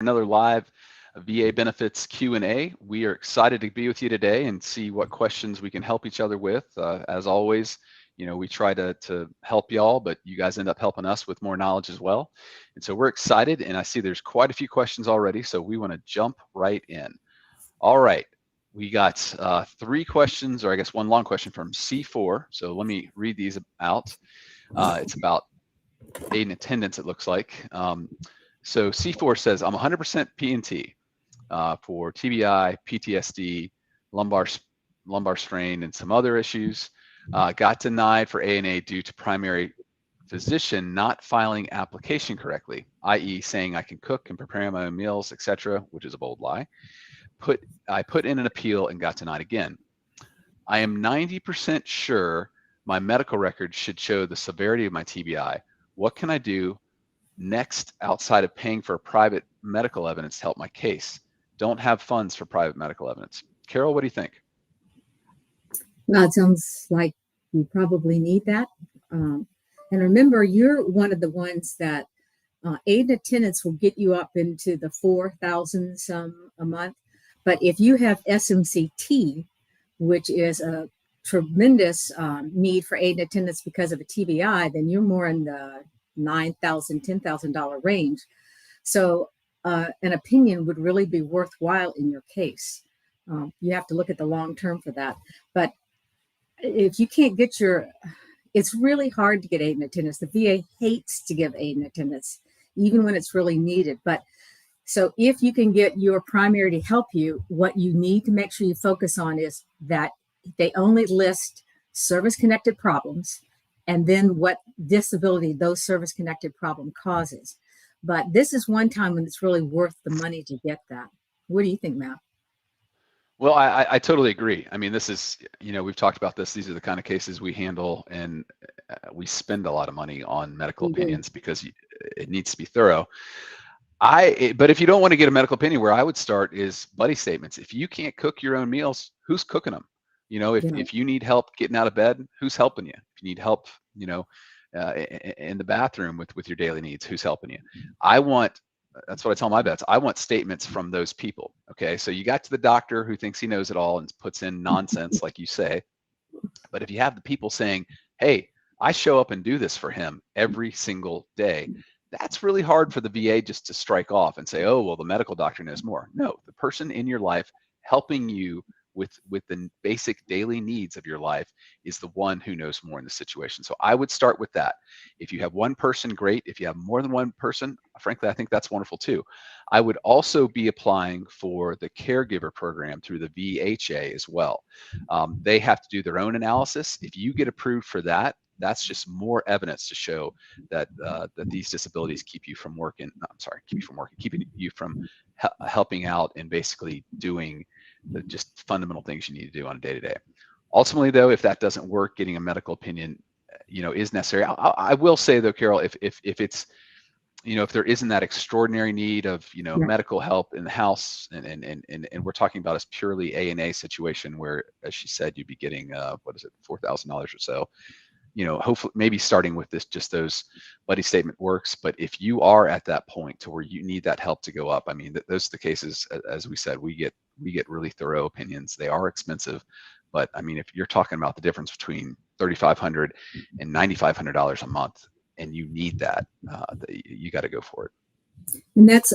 Another live VA benefits Q&A. We are excited to be with you today and see what questions we can help each other with. As always, we try to help y'all, but you guys end up helping us with more knowledge as well. And so we're excited, and I see there's quite a few questions already, so we want to jump right in. All right, we got 3 questions, or I guess one long question from C4. So let me read these out. It's about aid and attendance, it looks like. So C4 says, I'm 100% P&T for TBI, PTSD, lumbar strain, and some other issues. Got denied for A&A due to primary physician not filing application correctly, i.e. saying I can cook and prepare my own meals, etc., which is a bold lie. I put in an appeal and got denied again. I am 90% sure my medical records should show the severity of my TBI. What can I do next outside of paying for private medical evidence to help my case? Don't have funds for private medical evidence. Carol, what do you think? Well, it sounds like you probably need that. And remember, you're one of the ones that aid and attendance will get you up into the 4,000 a month. But if you have SMCT, which is a tremendous need for aid and attendance because of a TBI, then you're more in the $9,000, $10,000 range. So an opinion would really be worthwhile in your case. You have to look at the long term for that. But if you can't get it's really hard to get aid and attendance. The VA hates to give aid and attendance, even when it's really needed. But so if you can get your primary to help you, what you need to make sure you focus on is that they only list service-connected problems and then what disability those service-connected problem causes. But this is one time when it's really worth the money to get that. What do you think, Matt? Well, I totally agree. I mean, this is, we've talked about this. These are the kind of cases we handle, and we spend a lot of money on medical opinions because it needs to be thorough. But if you don't want to get a medical opinion, where I would start is buddy statements. If you can't cook your own meals, who's cooking them? If you need help getting out of bed, who's helping you? If you need help, in the bathroom with your daily needs, who's helping you? That's what I tell my vets. I want statements from those people. Okay, so you got to the doctor who thinks he knows it all and puts in nonsense, like you say. But if you have the people saying, hey, I show up and do this for him every single day, that's really hard for the VA just to strike off and say, oh, well, the medical doctor knows more. No, the person in your life helping you with the basic daily needs of your life is the one who knows more in the situation. So I would start with that. If you have one person, great. If you have more than one person, frankly, I think that's wonderful too. I would also be applying for the caregiver program through the VHA as well. They have to do their own analysis. If you get approved for that, that's just more evidence to show that that these disabilities keep you from working. Keeping you from helping out and basically doing the just fundamental things you need to do on a day-to-day. Ultimately, though, if that doesn't work, getting a medical opinion, is necessary. I will say though, Carol, if it's, if there isn't that extraordinary need of, medical help in the house, and we're talking about a purely A&A situation where, as she said, you'd be getting $4,000 or so. Hopefully maybe starting with just those buddy statement works. But if you are at that point to where you need that help to go up, I mean, those are the cases, as we said, we get really thorough opinions. They are expensive, but I mean, if you're talking about the difference between $3,500 and $9,500 a month, and you need that, you got to go for it. And that's,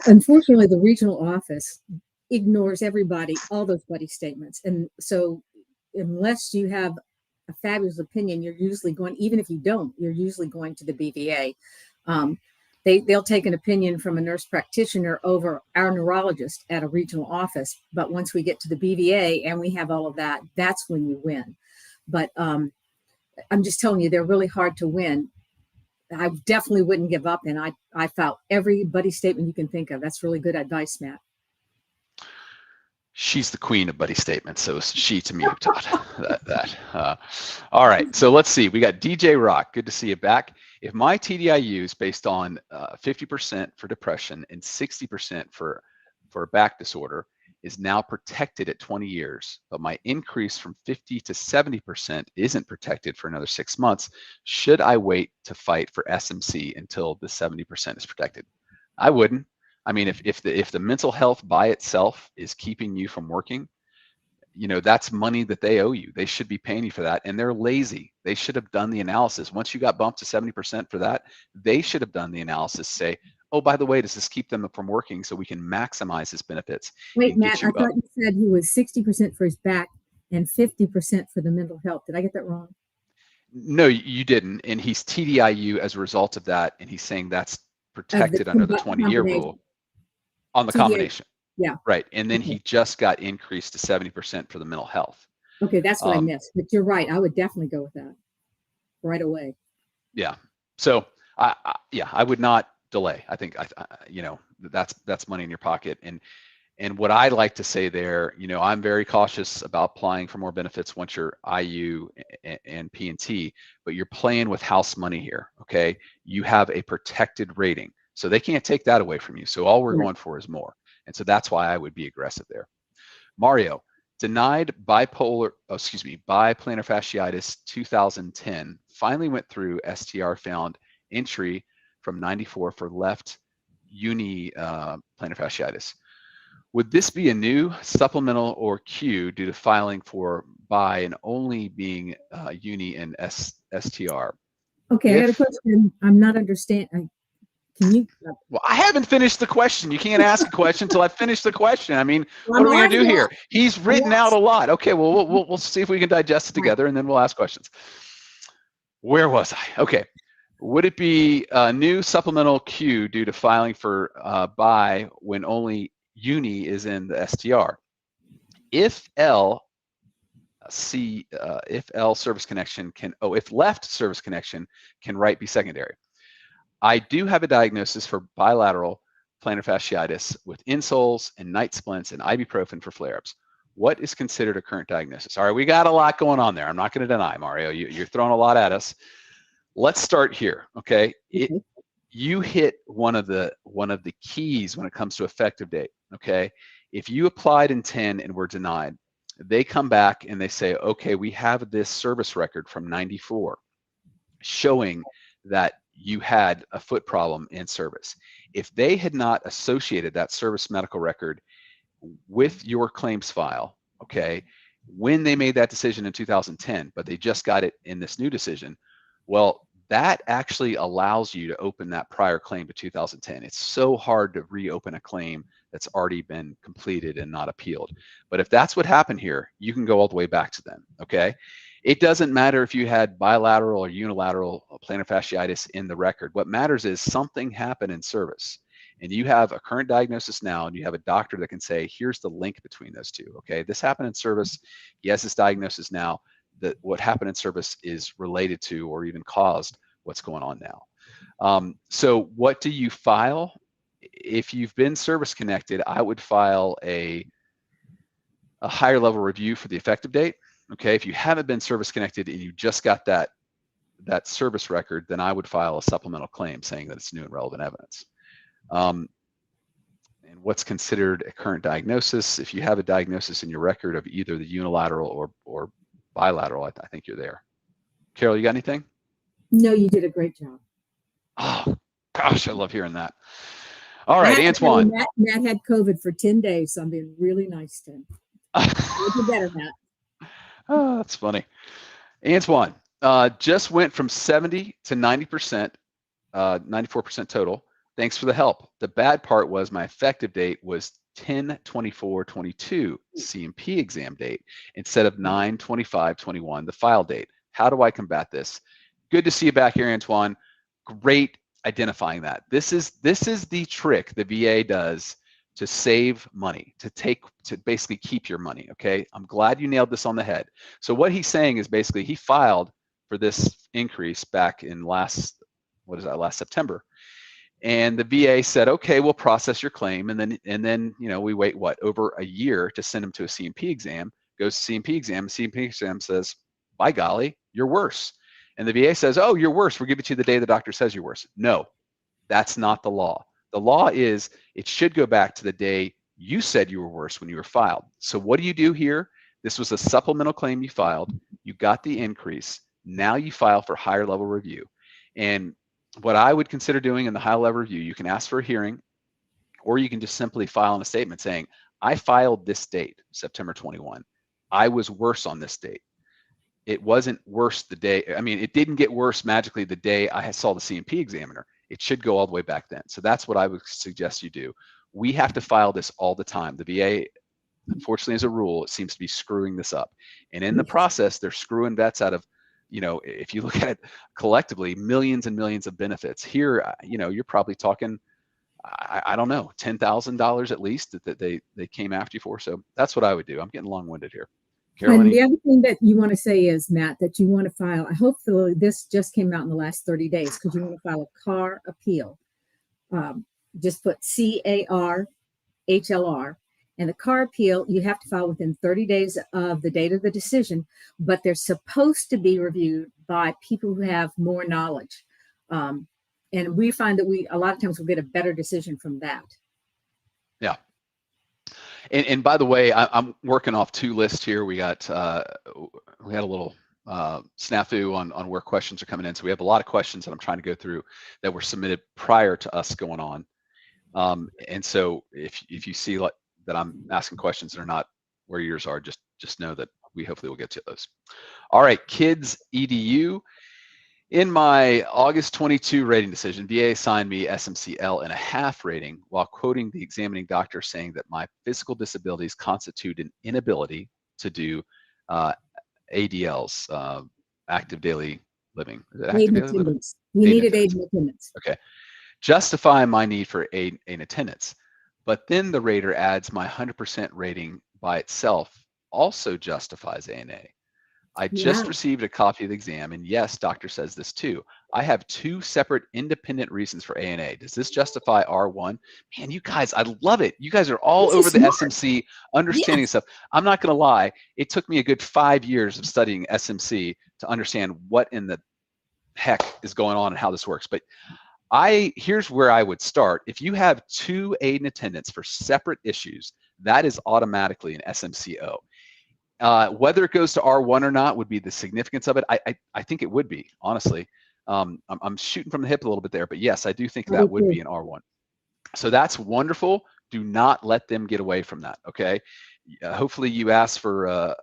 unfortunately, the regional office ignores everybody, all those buddy statements. And so unless you have a fabulous opinion, you're usually going, even if you don't, you're usually going to the BVA. They'll take an opinion from a nurse practitioner over our neurologist at a regional office. But once we get to the BVA and we have all of that, that's when you win. But I'm just telling you, they're really hard to win. I definitely wouldn't give up. And I filed every buddy statement you can think of. That's really good advice, Matt. She's the queen of buddy statements, so she to me taught that. All right, so let's see. We got DJ Rock. Good to see you back. If my TDIU is based on 50% for depression and 60% for a back disorder is now protected at 20 years, but my increase from 50 to 70% isn't protected for another 6 months, should I wait to fight for SMC until the 70% is protected? I wouldn't. I mean, if the mental health by itself is keeping you from working, you know, that's money that they owe you. They should be paying you for that, and they're lazy. They should have done the analysis. Once you got bumped to 70% for that, they should have done the analysis. Say, oh, by the way, does this keep them from working so we can maximize his benefits Wait, and Matt, get I you up? thought you said he was 60% for his back and 50% for the mental health. Did I get that wrong? No, you didn't, and he's TDIU as a result of that, and he's saying that's Of the protected under the 20-year combination, rule on the TDA. combination. Yeah. Right, and then Okay. he just got increased to 70% for the mental health. Okay, that's what I Um, missed. But you're right. I would definitely go with that right away. yeah, so yeah, I would not delay. I think you know, that's money in your pocket. And what I like to say there, you know, I'm very cautious about applying for more benefits once you're IU and P&T, but you're playing with house money here. Okay, you have a protected rating, so they can't take that away from you. So all we're Right. going for is more, and so that's why I would be aggressive there. Mario, denied bipolar, oh, excuse me, biplantar fasciitis 2010, finally went through STR, found entry from 94 for left uni plantar fasciitis. Would this be a new supplemental or Q due to filing for bi and only being uni and STR? Okay, I got a If, question. I'm not understanding. Can you? well, I haven't finished the question. You can't ask a question until I finish the question. I mean, Well, what I'm are we gonna do already here? asked. He's I written out a asked. lot. Okay, well, we'll see if we can digest it Right. together, and then we'll ask questions. Where was I? Okay. Would it be a new supplemental Q due to filing for bi when only uni is in the STR? If L if L service connection can, if left service connection can right be secondary. I do have a diagnosis for bilateral plantar fasciitis with insoles and night splints and ibuprofen for flare-ups. What is considered a current diagnosis? All right, we got a lot going on there. I'm not going to deny, Mario. You're throwing a lot at us. Let's start here, okay? Okay. You hit one of the keys when it comes to effective date, okay? If you applied in 10 and were denied, they come back and they say, okay, we have this service record from 94 showing that you had a foot problem in service. If they had not associated that service medical record with your claims file, okay, when they made that decision in 2010, but they just got it in this new decision, well, that actually allows you to open that prior claim to 2010. It's so hard to reopen a claim that's already been completed and not appealed. But if that's what happened here, you can go all the way back to them, okay? It doesn't matter if you had bilateral or unilateral plantar fasciitis in the record. What matters is something happened in service. And you have a current diagnosis now, and you have a doctor that can say, here's the link between those two, okay? This happened in service. He has this diagnosis now. That what happened in service is related to or even caused what's going on now. So what do you file? If you've been service connected, I would file a higher level review for the effective date. Okay, if you haven't been service connected and you just got that service record, then I would file a supplemental claim saying that it's new and relevant evidence. And what's considered a current diagnosis? If you have a diagnosis in your record of either the unilateral or bilateral, I think you're there. Carol, you got anything? No, you did a great job. Oh, gosh, I love hearing that. All right, Antoine. Matt had COVID for 10 days, so I'm being really nice to him. You better, Matt. Oh, that's funny. Antoine, just went from 70 to 90%, 94% total. Thanks for the help. The bad part was my effective date was 10/24/22 CMP exam date instead of 9/25/21 the file date. How do I combat this? Good to see you back here, Antoine. Great identifying that. This is the trick the VA does to save money, to basically keep your money, okay? I'm glad you nailed this on the head. So what he's saying is basically he filed for this increase back in last September. And the VA said, okay, we'll process your claim. And then you know, we wait over a year to send him to a CMP exam, goes to CMP exam, CMP exam says, by golly, you're worse. And the VA says, oh, you're worse. We'll give it to you the day the doctor says you're worse. No, that's not the law. The law is it should go back to the day you said you were worse when you were filed. So what do you do here? This was a supplemental claim you filed. You got the increase. Now you file for higher level review. And what I would consider doing in the high level review, you can ask for a hearing, Or you can just simply file a statement saying, I filed this date, September 21. I was worse on this date. It wasn't worse the day, I mean, it didn't get worse magically the day I saw the C&P examiner. It should go all the way back then. So that's what I would suggest you do. We have to file this all the time. The VA, unfortunately, as a rule, it seems to be screwing this up. And in the process, they're screwing vets out of, you know, if you look at it collectively, millions and millions of benefits. Here, you know, you're probably talking, I don't know, $10,000 at least that they came after you for. So that's what I would do. I'm getting long-winded here. Carol, and the other thing that you want to say is, Matt, that you want to file, I hope this just came out in the last 30 days, because you want to file a CAR appeal. Just put CAR HLR. And the CAR appeal, you have to file within 30 days of the date of the decision, but they're supposed to be reviewed by people who have more knowledge. And we find that a lot of times we'll get a better decision from that. Yeah. And by the way, I'm working off 2 lists here. We got we had a little snafu on where questions are coming in. So we have a lot of questions that I'm trying to go through that were submitted prior to us going on. And so if you see like that I'm asking questions that are not where yours are, just know that we hopefully will get to those. All right, kids EDU. In my August 22 rating decision, VA assigned me SMC-L.5 rating while quoting the examining doctor saying that my physical disabilities constitute an inability to do ADLs, active daily living. Aid and attendance. You needed aid and attendance. Okay. Justify my need for aid and attendance. But then the rater adds my 100% rating by itself also justifies ANA. I just received a copy of the exam, and yes, doctor says this too. I have 2 separate independent reasons for ANA. Does this justify R1? Man, you guys, I love it. You guys are all over the SMC, understanding stuff. I'm not going to lie. It took me a good 5 years of studying SMC to understand what in the heck is going on and how this works. But here's where I would start. If you have 2 aid and attendance for separate issues, that is automatically an SMCO. Whether it goes to R1 or not would be the significance of it. I think it would be, honestly. I'm shooting from the hip a little bit there, but yes, I do think that would be an R1. So that's wonderful. Do not let them get away from that, okay? Hopefully you ask for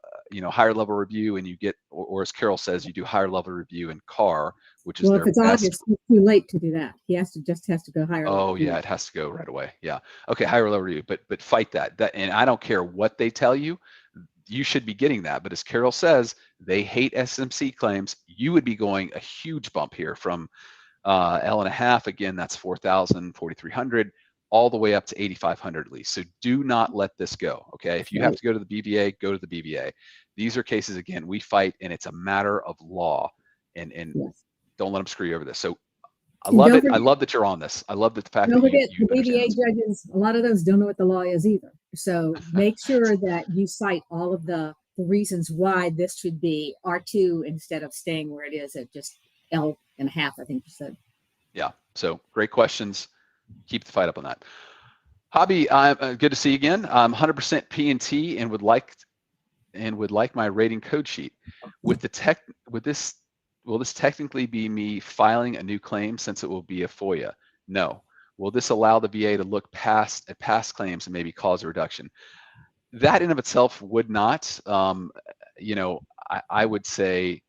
higher level review and you get, or as Carol says, you do higher level review in CAR, which is if it's August, it's too late to do that. He just has to go higher level. Oh yeah, it has to go right away. Yeah. Okay, higher level review, but fight that. And I don't care what they tell you. You should be getting that. But as Carol says, they hate SMC claims. You would be going a huge bump here from L.5. Again, that's 4,000, 4,300, all the way up to 8,500 at least. So do not let this go. Okay. If you have to go to the BVA, go to the BVA. These are cases, again, we fight, and it's a matter of law. And don't let them screw you over this. So I love it. I love that you're on this. I love the fact that you the BVA judges, a lot of those don't know what the law is either. So make sure that you cite all of the reasons why this should be R2 instead of staying where it is at just L.5, I think you said. Yeah. So great questions. Keep the fight up on that. Hobby, good to see you again. I'm 100% P&T and would like my rating code sheet. Will this technically be me filing a new claim since it will be a FOIA? No. Will this allow the VA to look past claims and maybe cause a reduction? That in of itself would not. I would say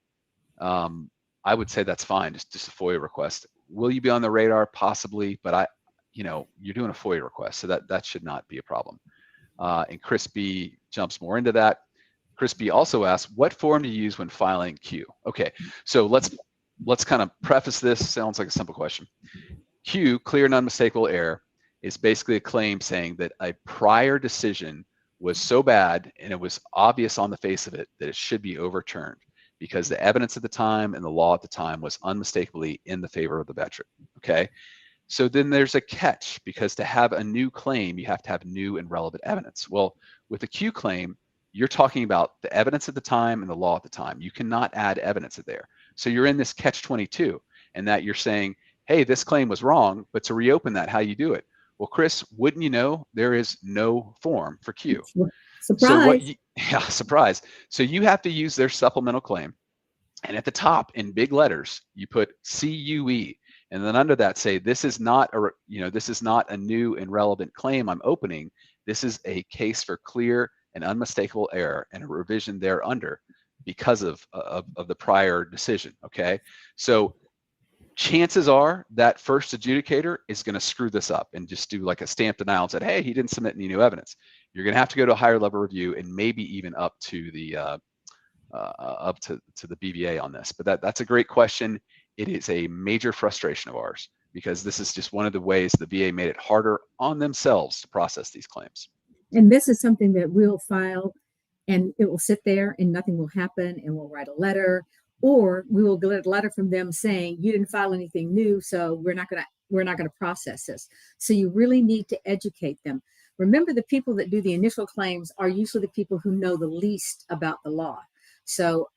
that's fine. Just a FOIA request. Will you be on the radar? Possibly, but you're doing a FOIA request, so that should not be a problem. And Chris B jumps more into that. Chris B also asks, what form do you use when filing Q? Okay, so let's kind of preface this. Sounds like a simple question. Q, clear and unmistakable error, is basically a claim saying that a prior decision was so bad and it was obvious on the face of it that it should be overturned because the evidence at the time and the law at the time was unmistakably in the favor of the veteran. Okay, so then there's a catch, because to have a new claim, you have to have new and relevant evidence. Well, with a Q claim, you're talking about the evidence at the time and the law at the time. You cannot add evidence there. So you're in this catch-22, and that you're saying, hey, this claim was wrong, but to reopen that, how you do it? Well, Chris, wouldn't you know, there is no form for Q. Surprise. Surprise. So you have to use their supplemental claim. And at the top in big letters, you put CUE. and then under that say, this is not this is not a new and relevant claim I'm opening. This is a case for clear and unmistakable error and a revision thereunder because of the prior decision. Okay, so chances are that first adjudicator is going to screw this up and just do like a stamp denial and said, hey, he didn't submit any new evidence. You're going to have to go to a higher level review and maybe even up to the the BVA on this. But that's a great question. It is a major frustration of ours because this is just one of the ways the VA made it harder on themselves to process these claims. And this is something that we'll file and it will sit there and nothing will happen, and we'll write a letter, or we will get a letter from them saying you didn't file anything new, so we're not going to process this. So you really need to educate them. Remember, the people that do the initial claims are usually the people who know the least about the law. So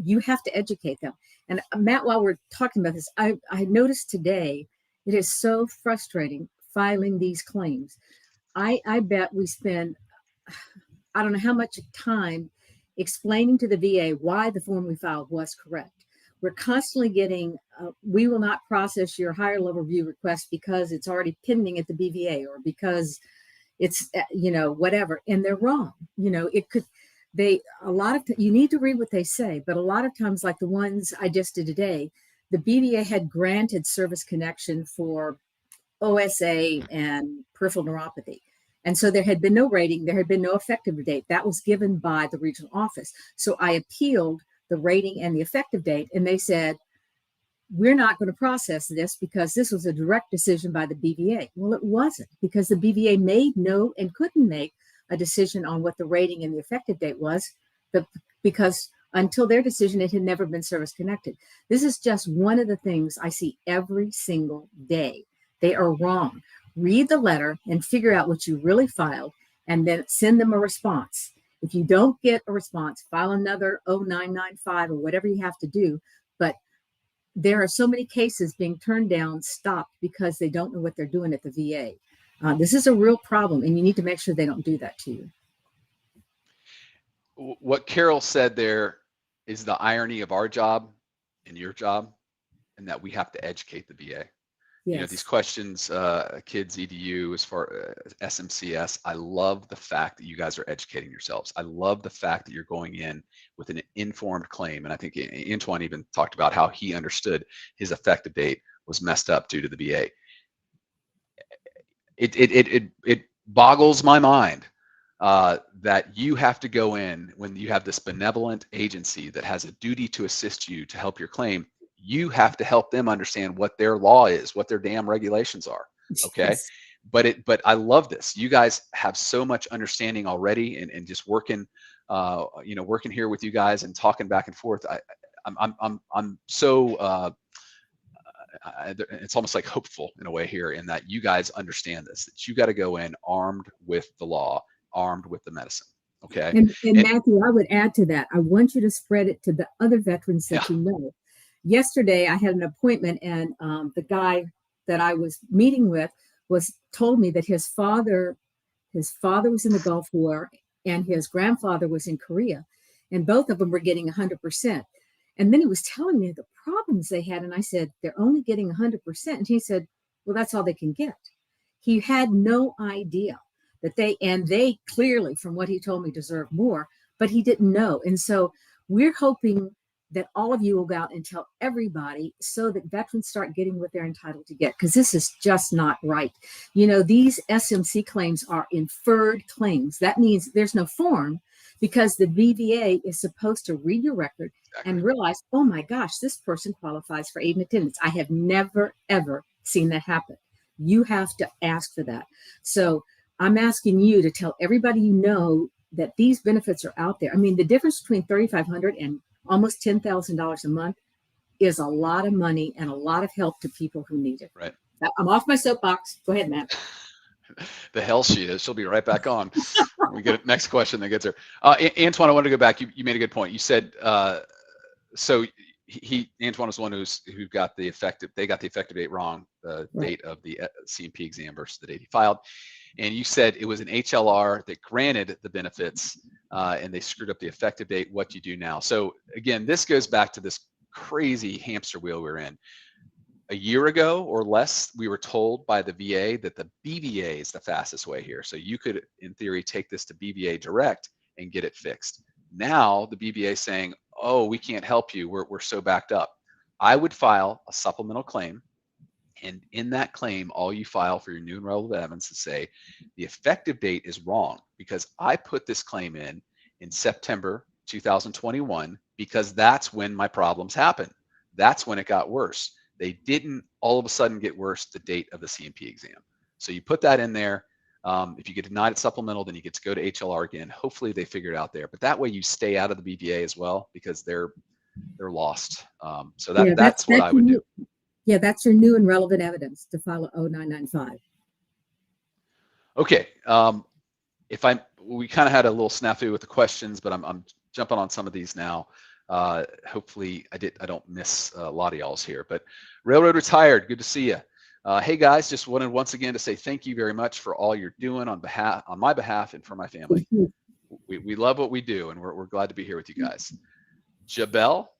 you have to educate them. And Matt, while we're talking about this, I noticed today it is so frustrating filing these claims. I bet we spend, I don't know how much time explaining to the VA why the form we filed was correct. We're constantly getting, we will not process your higher level review request because it's already pending at the BVA, or because it's, whatever. And they're wrong. It could, you need to read what they say, but a lot of times, like the ones I just did today, the BVA had granted service connection for OSA and peripheral neuropathy. And so there had been no rating, there had been no effective date. That was given by the regional office. So I appealed the rating and the effective date, and they said, we're not going to process this because this was a direct decision by the BVA. Well, it wasn't, because the BVA made no and couldn't make a decision on what the rating and the effective date was, because until their decision, it had never been service connected. This is just one of the things I see every single day. They are wrong. Read the letter and figure out what you really filed, and then send them a response. If you don't get a response, file another 0995 or whatever you have to do. But there are so many cases being turned down, stopped, because they don't know what they're doing at the VA. This is a real problem, and you need to make sure they don't do that to you. What Carol said there is the irony of our job and your job, and that we have to educate the VA. Yes. These questions, kids, EDU, as far as SMCS, I love the fact that you guys are educating yourselves. I love the fact that you're going in with an informed claim. And I think Antoine even talked about how he understood his effective date was messed up due to the VA. It boggles my mind that you have to go in when you have this benevolent agency that has a duty to assist you to help your claim. You have to help them understand what their law is, what their damn regulations are. Okay. Yes. But I love this. You guys have so much understanding already, and just working, working here with you guys and talking back and forth. I'm so, it's almost like hopeful in a way here, in that you guys understand this, that you got to go in armed with the law, armed with the medicine. Okay. And Matthew, I would add to that. I want you to spread it to the other veterans that you know. Yesterday, I had an appointment, and the guy that I was meeting with told me that his father was in the Gulf War, and his grandfather was in Korea, and both of them were getting 100%. And then he was telling me the problems they had, and I said, they're only getting 100%. And he said, well, that's all they can get. He had no idea that they clearly, from what he told me, deserve more, but he didn't know. And so we're hoping that all of you will go out and tell everybody, so that veterans start getting what they're entitled to get, because this is just not right. These SMC claims are inferred claims. That means there's no form, because the BVA is supposed to read your record and realize, oh my gosh, this person qualifies for aid and attendance. I have never, ever seen that happen. You have to ask for that. So I'm asking you to tell everybody you know that these benefits are out there. I mean, the difference between $3,500 and almost $10,000 a month is a lot of money and a lot of help to people who need it. Right. Now, I'm off my soapbox. Go ahead, Matt. The hell she is. She'll be right back on. We get a next question that gets her. Antoine, I want to go back. You made a good point. You said, so Antoine was the one who got the effective. They got the effective date wrong, the date of the CMP exam versus the date he filed. And you said it was an HLR that granted the benefits, and they screwed up the effective date. What do you do now? So again, this goes back to this crazy hamster wheel we're in. a year ago or less, we were told by the VA that the BVA is the fastest way here. So you could, in theory, take this to BVA direct and get it fixed. Now the BVA is saying, oh, we can't help you. We're so backed up. I would file a supplemental claim. And in that claim, all you file for your new and relevant evidence to say the effective date is wrong because I put this claim in September 2021 because that's when my problems happened. That's when it got worse. They didn't all of a sudden get worse the date of the CMP exam. So you put that in there. If you get denied at supplemental, then you get to go to HLR again. Hopefully they figure it out there. But that way you stay out of the BVA as well because they're lost. So that's what I would do. Yeah, that's your new and relevant evidence to file a 0995. Okay. We kind of had a little snafu with the questions, but I'm jumping on some of these now. Hopefully I don't miss a lot of y'all's here, but Railroad Retired, good to see you. Hey guys, just wanted once again to say thank you very much for all you're doing on my behalf and for my family. We love what we do and we're glad to be here with you guys. Jabel,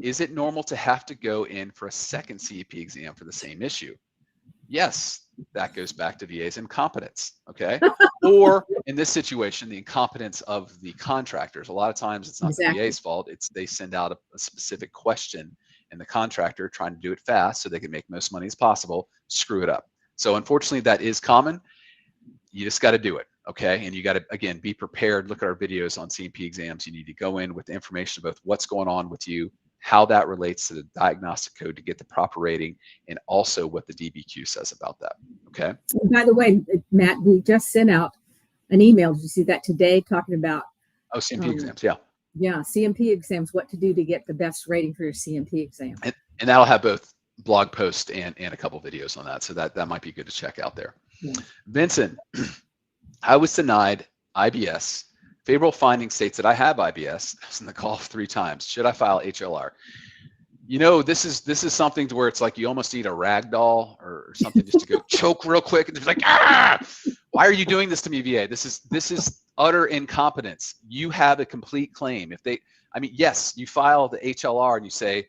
is it normal to have to go in for a second CEP exam for the same issue? Yes, that goes back to VA's incompetence, okay? Or in this situation, the incompetence of the contractors. A lot of times it's not the VA's fault. It's they send out a specific question and the contractor trying to do it fast so they can make most money as possible, screw it up. So unfortunately that is common. You just got to do it, okay? And you got to, again, be prepared. Look at our videos on CMP exams. You need to go in with the information about what's going on with you, how that relates to the diagnostic code to get the proper rating, and also what the DBQ says about that, okay? And by the way, Matt, we just sent out an email. Did you see that today talking about? Oh, CMP exams, yeah. Yeah, CMP exams, what to do to get the best rating for your CMP exam. And that'll have both blog posts and a couple videos on that. So that might be good to check out there. Yeah. Vincent, I was denied IBS. Favorable finding states that I have IBS. I was in the Gulf 3 times. Should I file HLR? You know, this is something to where it's like you almost need a rag doll or something just to go choke real quick and just like, ah, why are you doing this to me, VA? This is utter incompetence. You have a complete claim. Yes, you file the HLR and you say,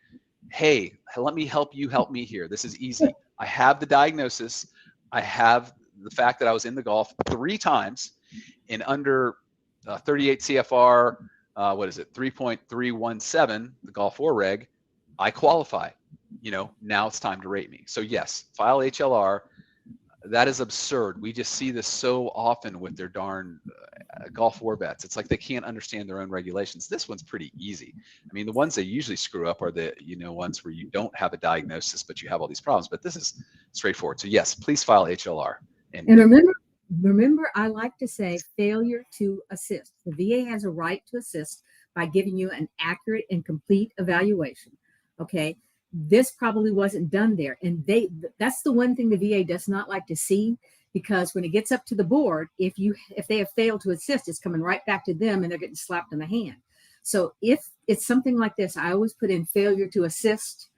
hey, let me help you help me here. This is easy. I have the diagnosis. I have the fact that I was in the Gulf 3 times and under 38 CFR, 3.317, the Gulf War reg, I qualify. You know, now it's time to rate me. So yes, file HLR. That is absurd. We just see this so often with their darn Gulf War vets. It's like they can't understand their own regulations. This one's pretty easy. I mean, the ones they usually screw up are the, ones where you don't have a diagnosis, but you have all these problems. But this is straightforward. So yes, please file HLR. And remember, I like to say failure to assist. The VA has a right to assist by giving you an accurate and complete evaluation. Okay. This probably wasn't done there. And that's the one thing the VA does not like to see, because when it gets up to the board, if they have failed to assist, it's coming right back to them and they're getting slapped in the hand. So if it's something like this, I always put in failure to assist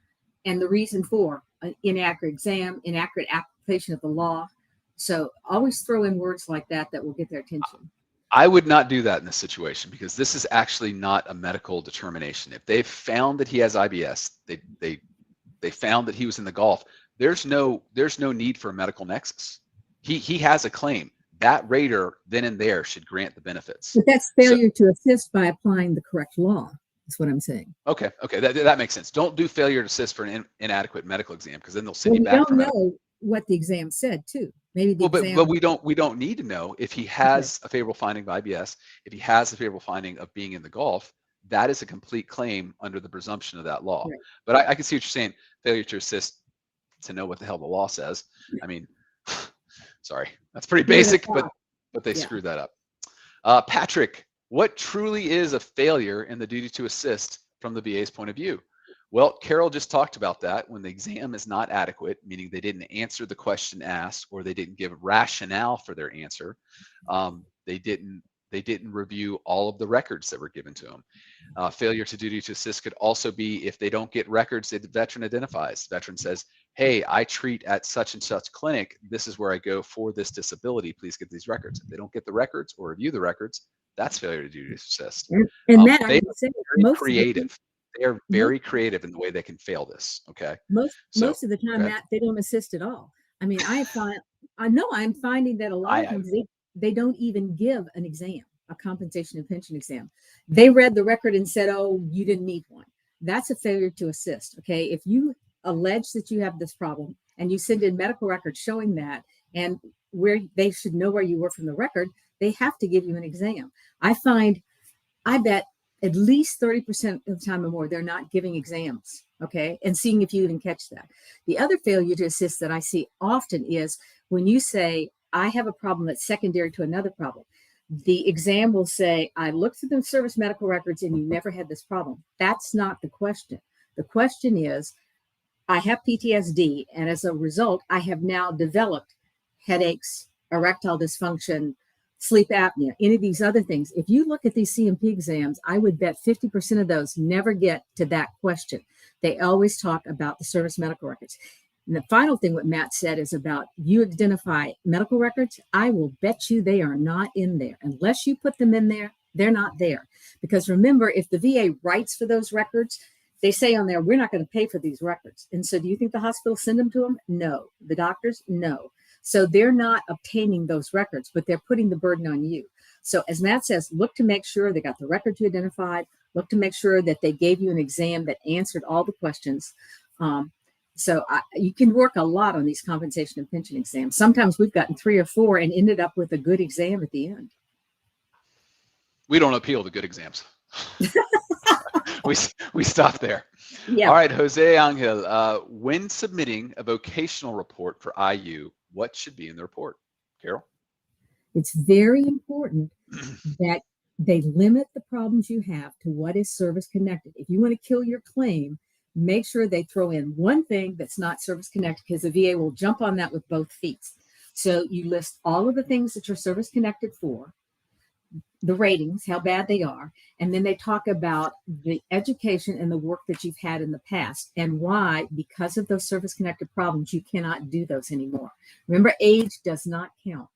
and the reason for an inaccurate exam, inaccurate application of the law. So always throw in words like that will get their attention. I would not do that in this situation because this is actually not a medical determination. If they've found that he has IBS, they found that he was in the Gulf, there's no need for a medical nexus. He has a claim. That rater then and there should grant the benefits. But that's failure to assist by applying the correct law. That's what I'm saying. Okay, that makes sense. Don't do failure to assist for an inadequate medical exam because then they'll send you back. We don't know what the exam said too. Maybe the exam. But we don't need to know if he has a favorable finding of IBS, if he has a favorable finding of being in the Gulf. That is a complete claim under the presumption of that law. Right. But I can see what you're saying. Failure to assist to know what the hell the law says. I mean, sorry, that's pretty basic, but they screwed that up. Patrick, what truly is a failure in the duty to assist from the VA's point of view? Well, Carol just talked about that. When the exam is not adequate, meaning they didn't answer the question asked or they didn't give rationale for their answer, they didn't review all of the records that were given to them. Failure to duty to assist could also be if they don't get records that the veteran identifies. The veteran says, hey, I treat at such and such clinic. This is where I go for this disability. Please get these records. If they don't get the records or review the records, that's failure to duty to assist. And Matt, they are very creative. They are most, very creative in the way they can fail this. Okay. So most of the time, go ahead. Matt, they don't assist at all. I mean, I know I'm finding that a lot of I times they don't even give an exam, a compensation and pension exam. They read the record and said, oh, you didn't need one. That's a failure to assist. Okay. If you allege that you have this problem and you send in medical records showing that, and where they should know where you were from the record, they have to give you an exam. I bet at least 30% of the time or more, they're not giving exams, okay, and seeing if you even catch that. The other failure to assist that I see often is when you say, I have a problem that's secondary to another problem. The exam will say, I looked through the service medical records and you never had this problem. That's not the question. The question is, I have PTSD, and as a result, I have now developed headaches, erectile dysfunction, sleep apnea, any of these other things. If you look at these CMP exams, I would bet 50% of those never get to that question. They always talk about the service medical records. And the final thing what Matt said is about you identify medical records. I will bet you they are not in there. Unless you put them in there, they're not there. Because remember, if the VA writes for those records, they say on there, we're not going to pay for these records. And so do you think the hospital send them to them? No. The doctors? No. So they're not obtaining those records, but they're putting the burden on you. So as Matt says, look to make sure they got the records you identified. Look to make sure that they gave you an exam that answered all the questions. You can work a lot on these compensation and pension exams. Sometimes we've gotten 3 or 4 and ended up with a good exam at the end. We don't appeal the good exams. we stop there. Yeah. All right, Jose Angel, when submitting a vocational report for IU, what should be in the report? Carol? It's very important that they limit the problems you have to what is service connected. If you want to kill your claim, make sure they throw in one thing that's not service connected, because the VA will jump on that with both feet. So you list all of the things that you're service connected for, the ratings, how bad they are, and then they talk about the education and the work that you've had in the past and why, because of those service-connected problems, you cannot do those anymore. Remember, age does not count.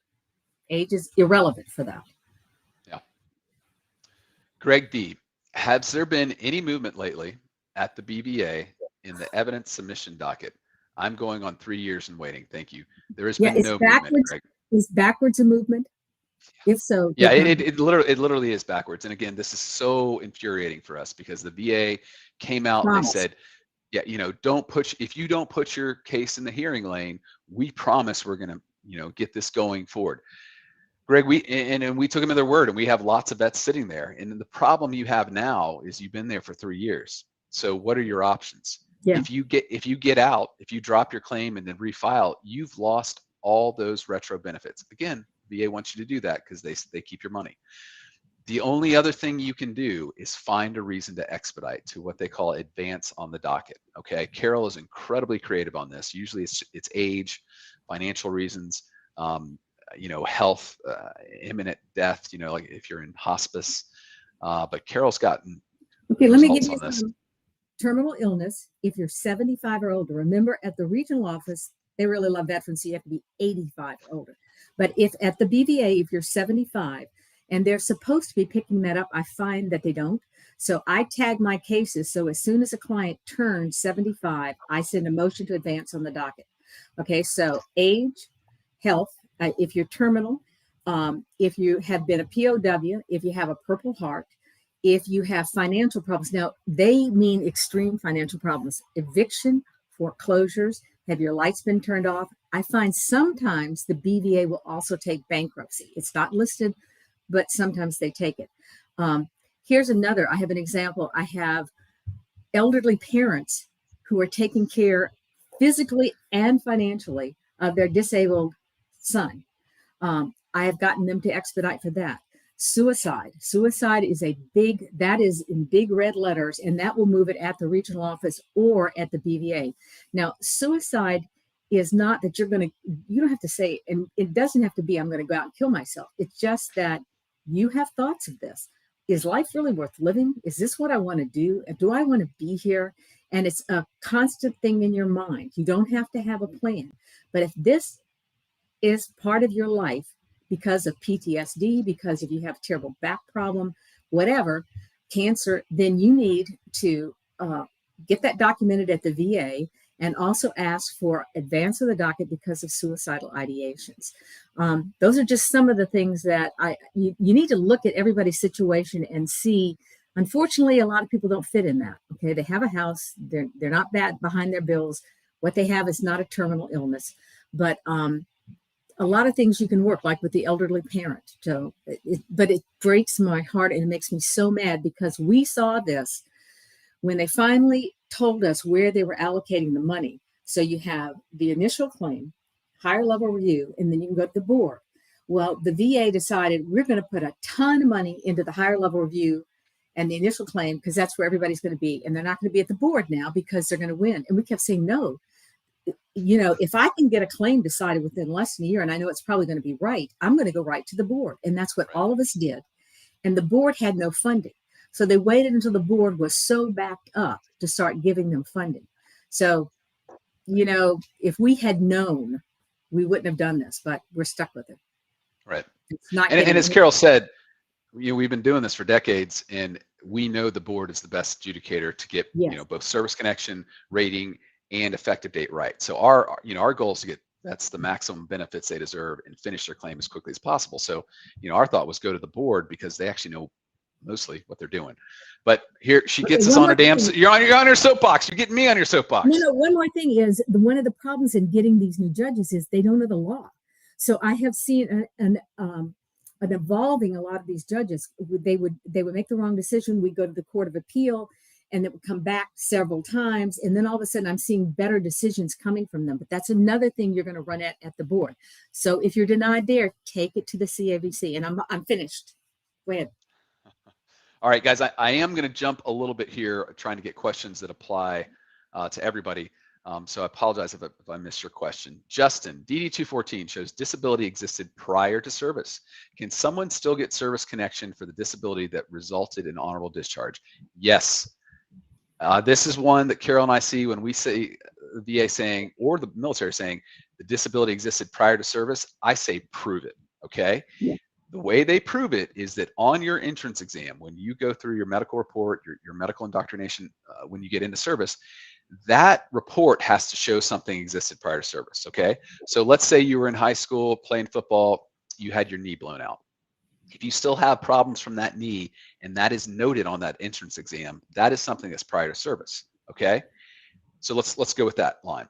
Age is irrelevant for that. Yeah. Greg D., has there been any movement lately at the BVA in the evidence submission docket? I'm going on 3 years and waiting. Thank you. There has been no movement, Greg. Is backwards a movement? If so, yeah, it literally is backwards. And again, this is so infuriating for us because the VA came out and they said, yeah, if you don't put your case in the hearing lane, we promise we're going to, get this going forward. Greg, we took them at their word, and we have lots of vets sitting there. And the problem you have now is you've been there for 3 years. So what are your options? Yeah. If you get out, if you drop your claim and then refile, you've lost all those retro benefits. Again, VA wants you to do that because they keep your money. The only other thing you can do is find a reason to expedite, to what they call advance on the docket. Okay, Carol is incredibly creative on this. Usually it's age, financial reasons, health, imminent death, like if you're in hospice. But Carol's gotten let me give you some terminal illness. If you're 75 or older, remember at the regional office, they really love veterans, so you have to be 85 or older. But if at the BVA, if you're 75, and they're supposed to be picking that up, I find that they don't. So I tag my cases. So as soon as a client turns 75, I send a motion to advance on the docket. Okay, so age, health, if you're terminal, if you have been a POW, if you have a Purple Heart, if you have financial problems. Now, they mean extreme financial problems, eviction, foreclosures. Have your lights been turned off? I find sometimes the BVA will also take bankruptcy. It's not listed, but sometimes they take it. Here's another. I have an example. I have elderly parents who are taking care physically and financially of their disabled son. I have gotten them to expedite for that. Suicide is that is in big red letters, and that will move it at the regional office or at the BVA. Now, suicide is not that you don't have to say, and it doesn't have to be, I'm going to go out and kill myself. It's just that you have thoughts of this. Is life really worth living? Is this what I want to do? Do I want to be here? And it's a constant thing in your mind. You don't have to have a plan. But if this is part of your life, because of PTSD, because if you have a terrible back problem, whatever, cancer, then you need to get that documented at the VA, and also ask for advance of the docket because of suicidal ideations. Those are just some of the things that you need to look at everybody's situation and see. Unfortunately, a lot of people don't fit in that. Okay, they have a house, they're not bad behind their bills. What they have is not a terminal illness, but a lot of things you can work, like with the elderly parent. So, but it breaks my heart and it makes me so mad because we saw this when they finally told us where they were allocating the money. So you have the initial claim, higher level review, and then you can go to the board. Well, the VA decided we're going to put a ton of money into the higher level review and the initial claim because that's where everybody's going to be. And they're not going to be at the board now because they're going to win. And we kept saying, no, you know, if I can get a claim decided within less than a year, and I know it's probably going to be right, I'm going to go right to the board. And that's what all of us did. And the board had no funding. So they waited until the board was so backed up to start giving them funding. So, you know, if we had known, we wouldn't have done this, but we're stuck with it. Right. It's not. And as Carol said, you know, we've been doing this for decades, and we know the board is the best adjudicator to get, you know, both service connection, rating, and effective date right. So our goal is to get that's the maximum benefits they deserve and finish their claim as quickly as possible. So, you know, our thought was go to the board because they actually know mostly what they're doing. But here she gets us on her damn. You're on your soapbox. You're getting me on your soapbox. No. One more thing is one of the problems in getting these new judges is they don't know the law. So I have seen an evolving a lot of these judges. They would make the wrong decision. We go to the Court of Appeal, and it would come back several times. And then all of a sudden, I'm seeing better decisions coming from them. But that's another thing you're going to run at the board. So if you're denied there, take it to the CAVC. And I'm finished. Go ahead. All right, guys, I am going to jump a little bit here, trying to get questions that apply to everybody. So I apologize if I missed your question. Justin, DD-214 shows disability existed prior to service. Can someone still get service connection for the disability that resulted in honorable discharge? Yes. This is one that Carol and I see when we say the VA saying, or the military saying, the disability existed prior to service. I say prove it, okay? Yeah. The way they prove it is that on your entrance exam, when you go through your medical report, your medical indoctrination, when you get into service, that report has to show something existed prior to service, okay? So let's say you were in high school playing football, you had your knee blown out. If you still have problems from that knee and that is noted on that entrance exam, that is something that's prior to service, okay? So let's go with that line.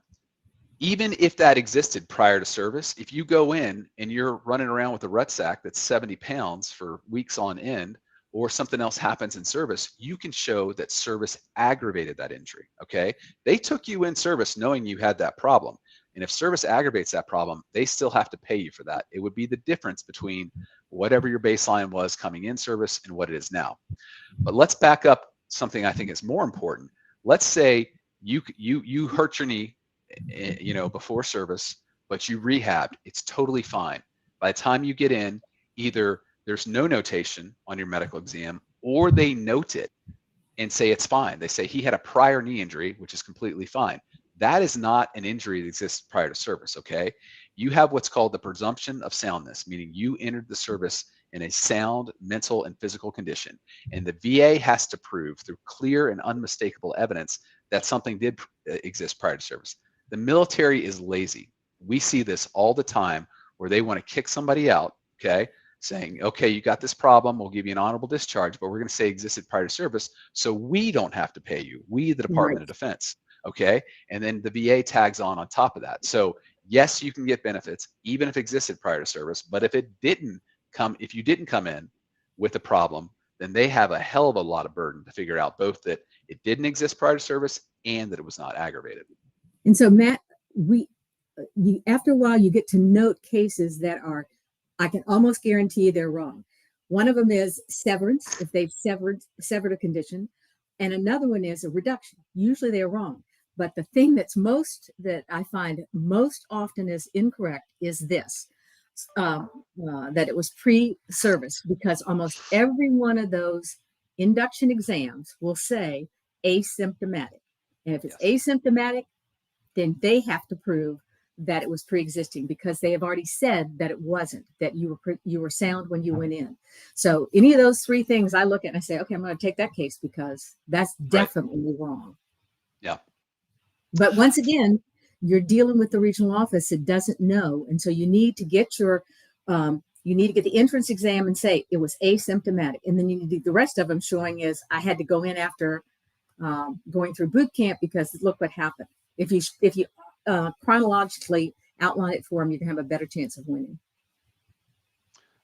Even if that existed prior to service, if you go in and you're running around with a rucksack that's 70 pounds for weeks on end, or something else happens in service, you can show that service aggravated that injury, okay? They took you in service knowing you had that problem. And if service aggravates that problem, they still have to pay you for that. It would be the difference between whatever your baseline was coming in service and what it is now. But let's back up something I think is more important. Let's say you hurt your knee, you know, before service, but you rehabbed. It's totally fine. By the time you get in, either there's no notation on your medical exam, or they note it and say it's fine. They say he had a prior knee injury, which is completely fine. That is not an injury that exists prior to service, okay? You have what's called the presumption of soundness, meaning you entered the service in a sound mental and physical condition. And the VA has to prove through clear and unmistakable evidence that something did exist prior to service. The military is lazy. We see this all the time where they want to kick somebody out, okay? Saying, okay, you got this problem, we'll give you an honorable discharge, but we're going to say existed prior to service, so we don't have to pay you, we, the Department of Defense, okay? And then the VA tags on top of that. So yes, you can get benefits, even if it existed prior to service, but if you didn't come in with a problem, then they have a hell of a lot of burden to figure out both that it didn't exist prior to service and that it was not aggravated. And so, Matt, after a while, you get to note cases that are, I can almost guarantee you they're wrong. One of them is severance, if they've severed a condition, and another one is a reduction. Usually they're wrong. But the thing that I find most often is incorrect is this, that it was pre-service, because almost every one of those induction exams will say asymptomatic. And if it's asymptomatic, then they have to prove that it was pre-existing, because they have already said that it wasn't, that you were sound when you went in. So any of those three things I look at and I say, okay, I'm going to take that case because that's definitely wrong. Yeah. But once again, you're dealing with the regional office that doesn't know. And so you need to get your, you need to get the entrance exam and say it was asymptomatic. And then you need to do the rest of them showing is I had to go in after going through boot camp because look what happened. If you chronologically outline it for them, you can have a better chance of winning.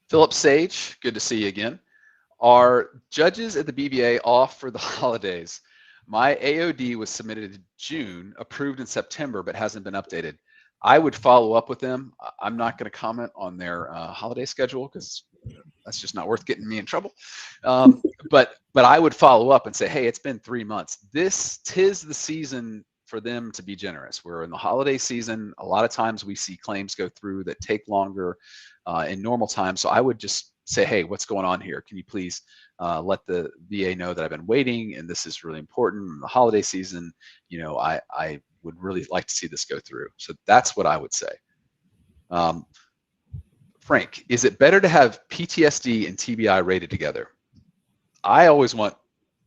Philip Sage, good to see you again. Are judges at the BVA off for the holidays? My AOD was submitted in June, approved in September, but hasn't been updated. I would follow up with them. I'm not going to comment on their holiday schedule because that's just not worth getting me in trouble. But I would follow up and say, hey, it's been 3 months. Tis the season for them to be generous. We're in the holiday season. A lot of times we see claims go through that take longer in normal times. So I would just say, hey, what's going on here? Can you please let the VA know that I've been waiting and this is really important in the holiday season. You know, I would really like to see this go through. So that's what I would say. Frank, is it better to have PTSD and TBI rated together? I always want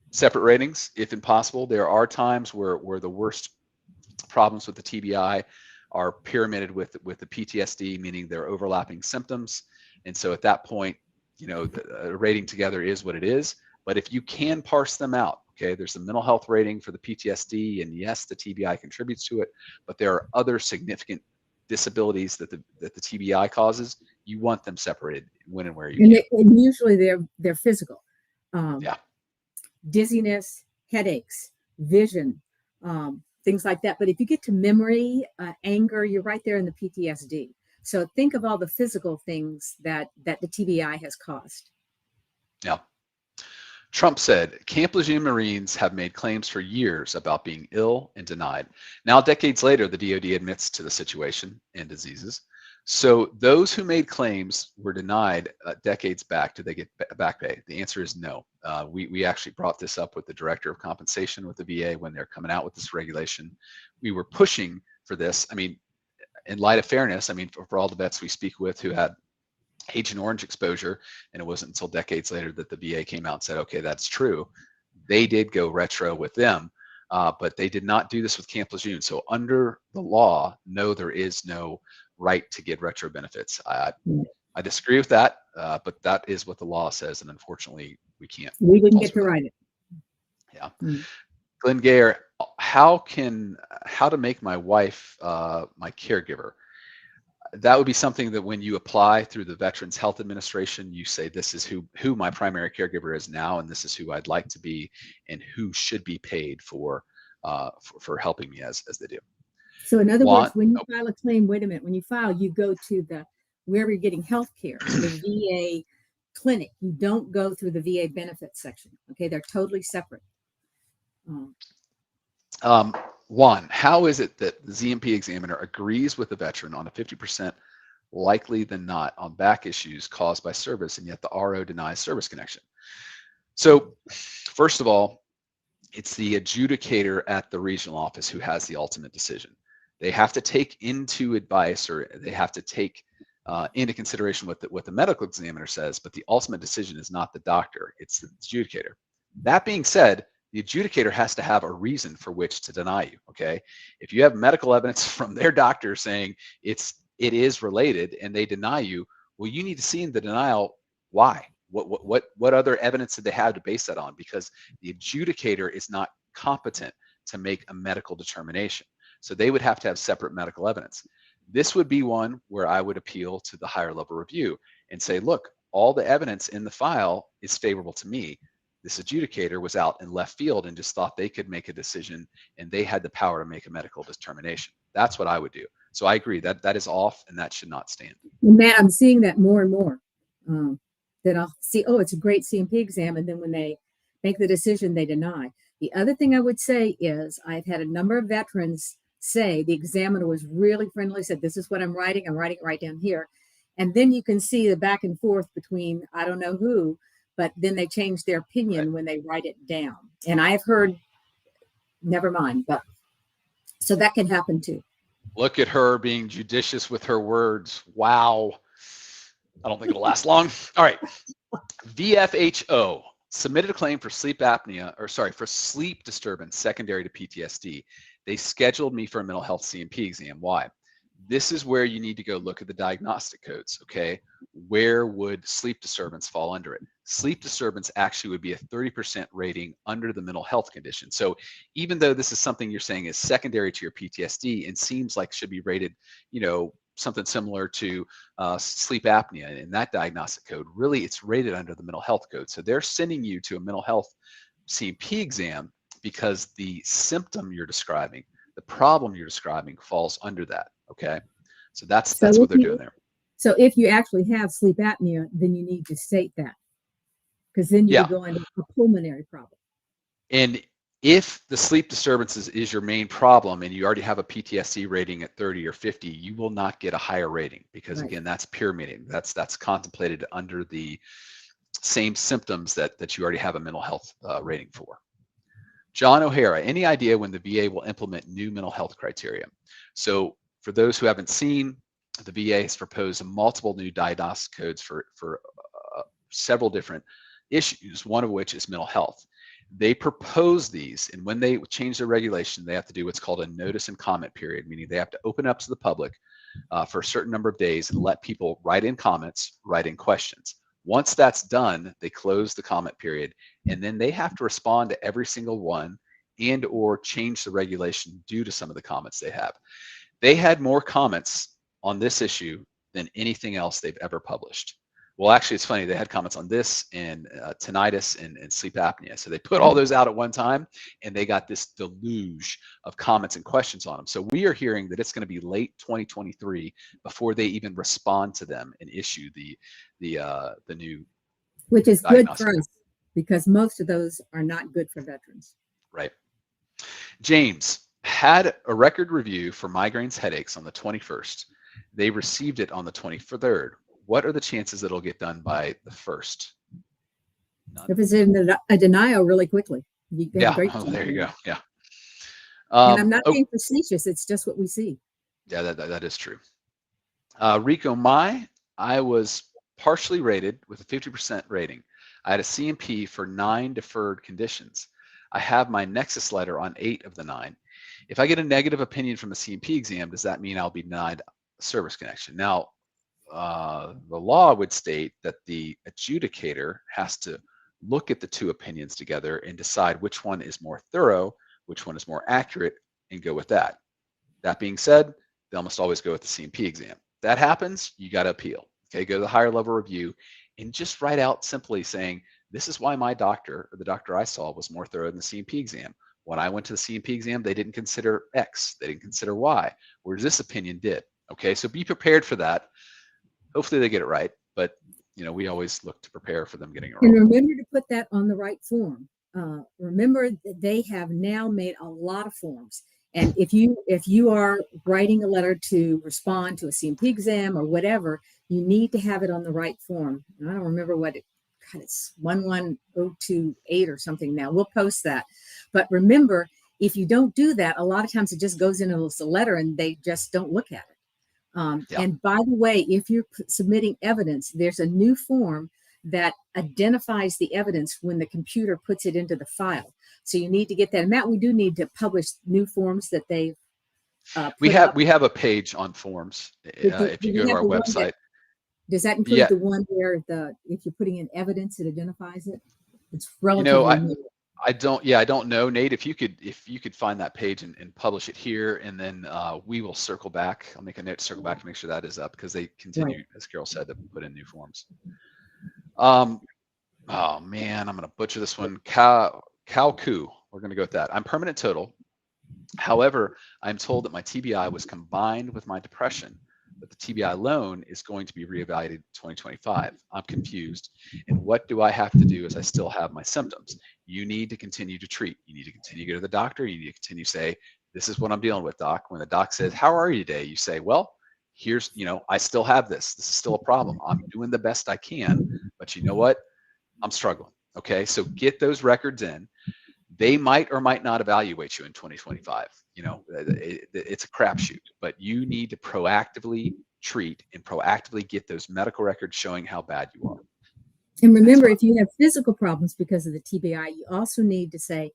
separate ratings if possible. There are times where the worst problems with the TBI are pyramided with the PTSD, meaning they're overlapping symptoms. And so at that point, you know, the rating together is what it is. But if you can parse them out, okay, there's a mental health rating for the PTSD, and yes, the TBI contributes to it, but there are other significant disabilities that the TBI causes. You want them separated when and where you can. And usually they're physical. Yeah. Dizziness, headaches, vision, things like that. But if you get to memory, anger, you're right there in the PTSD. So think of all the physical things that the TBI has caused. Yeah. Trump said, Camp Lejeune Marines have made claims for years about being ill and denied. Now, decades later, the DoD admits to the situation and diseases. So those who made claims were denied decades back. Did they get back pay? The answer is no. We actually brought this up with the director of compensation with the VA when they're coming out with this regulation. We were pushing for this. I mean, in light of fairness, I mean, for all the vets we speak with who had Agent Orange exposure, and it wasn't until decades later that the VA came out and said, okay, that's true. They did go retro with them, but they did not do this with Camp Lejeune. So under the law, no, there is no right to get retro benefits. I disagree with that, but that is what the law says, and unfortunately, we can't. We didn't get to write it. Yeah. Glenn Gayer, how to make my wife my caregiver? That would be something that when you apply through the Veterans Health Administration, you say this is who my primary caregiver is now, and this is who I'd like to be, and who should be paid for helping me as they do. So in other words, when you file a claim, wait a minute, when you file, you go to wherever you're getting health care, the VA clinic. You don't go through the VA benefits section. Okay, they're totally separate. Juan, how is it that the ZMP examiner agrees with the veteran on a 50% likely than not on back issues caused by service, and yet the RO denies service connection? So first of all, it's the adjudicator at the regional office who has the ultimate decision. They have to take into advice, or they have to take into consideration what the medical examiner says, but the ultimate decision is not the doctor, it's the adjudicator. That being said, the adjudicator has to have a reason for which to deny you, okay? If you have medical evidence from their doctor saying it is related and they deny you, well, you need to see in the denial why. What other evidence did they have to base that on? Because the adjudicator is not competent to make a medical determination. So they would have to have separate medical evidence. This would be one where I would appeal to the higher level review and say, look, all the evidence in the file is favorable to me. This adjudicator was out in left field and just thought they could make a decision, and they had the power to make a medical determination. That's what I would do. So I agree that is off, and that should not stand. Matt, I'm seeing that more and more. That I'll see, oh, it's a great CMP exam, and then when they make the decision, they deny. The other thing I would say is I've had a number of veterans say the examiner was really friendly, said, this is what I'm writing it right down here. And then you can see the back and forth between I don't know who, but then they change their opinion when they write it down. And I have heard, never mind, but so that can happen too. Look at her being judicious with her words. Wow. I don't think it'll last long. All right. VFHO submitted a claim for sleep apnea, or sorry, for sleep disturbance secondary to PTSD. They scheduled me for a mental health C&P exam. Why? This is where you need to go look at the diagnostic codes, okay? Where would sleep disturbance fall under it? Sleep disturbance actually would be a 30% rating under the mental health condition. So even though this is something you're saying is secondary to your PTSD and seems like should be rated, something similar to sleep apnea in that diagnostic code, really it's rated under the mental health code. So they're sending you to a mental health C&P exam because the symptom you're describing, the problem you're describing falls under that. Okay. So that's what they're doing there. So if you actually have sleep apnea, then you need to state that, because then you would go into a pulmonary problem. And if the sleep disturbances is your main problem and you already have a PTSD rating at 30 or 50, you will not get a higher rating because again, that's pyramiding. That's contemplated under the same symptoms that you already have a mental health rating for. John O'Hara, any idea when the VA will implement new mental health criteria? So for those who haven't seen, the VA has proposed multiple new diagnostic codes for several different issues, one of which is mental health. They propose these, and when they change their regulation, they have to do what's called a notice and comment period, meaning they have to open up to the public for a certain number of days and let people write in comments, write in questions. Once that's done, they close the comment period, and then they have to respond to every single one and or change the regulation due to some of the comments they have. They had more comments on this issue than anything else they've ever published. Well, actually, it's funny. They had comments on this and tinnitus and sleep apnea. So they put all those out at one time, and they got this deluge of comments and questions on them. So we are hearing that it's going to be late 2023 before they even respond to them and issue the new. Which is good for us, because most of those are not good for veterans. Right. James had a record review for migraines, headaches on the 21st. They received it on the 23rd. What are the chances that it'll get done by the 1st? None. If it's in a denial really quickly. Yeah. There you go. Yeah. And I'm not being facetious. It's just what we see. Yeah, that is true. Rico Mai, I was partially rated with a 50% rating. I had a C&P for 9 deferred conditions. I have my nexus letter on 8 of the 9. If I get a negative opinion from a C&P exam, does that mean I'll be denied service connection? Now, the law would state that the adjudicator has to look at the two opinions together and decide which one is more thorough, which one is more accurate, and go with that. That being said, they almost always go with the C&P exam. If that happens, you got to appeal. Okay, go to the higher level review and just write out simply saying, this is why my doctor, or the doctor I saw, was more thorough than the C&P exam. When I went to the C&P exam, they didn't consider X, they didn't consider Y, whereas this opinion did. Okay, so be prepared for that. Hopefully they get it right, but we always look to prepare for them getting it wrong. And remember to put that on the right form. Remember that they have now made a lot of forms. And if you are writing a letter to respond to a C&P exam or whatever, you need to have it on the right form. And I don't remember what it's 11028 or something now. We'll post that. But remember, if you don't do that, a lot of times it just goes into a letter and they just don't look at it. And by the way, if you're submitting evidence, there's a new form that identifies the evidence when the computer puts it into the file. So you need to get that. And Matt, we do need to publish new forms that they've we have a page on forms. If you go to our website. Does that include the one where if you're putting in evidence, it identifies it? It's relatively new. I don't know, Nate. If you could find that page and publish it here, and then we will circle back. I'll make a note to circle back to make sure that is up, because they continue, as Carol said, to put in new forms. Oh man, I'm gonna butcher this one. Kauku. We're gonna go with that. I'm permanent total. However, I'm told that my TBI was combined with my depression, but the TBI alone is going to be reevaluated in 2025. I'm confused. And what do I have to do as I still have my symptoms? You need to continue to treat. You need to continue to go to the doctor. You need to continue to say, this is what I'm dealing with, doc. When the doc says, how are you today? You say, well, here's, I still have this. This is still a problem. I'm doing the best I can, but you know what? I'm struggling. Okay. So get those records in. They might or might not evaluate you in 2025. it's a crapshoot, but you need to proactively treat and proactively get those medical records showing how bad you are. And remember, if you have physical problems because of the TBI, you also need to say,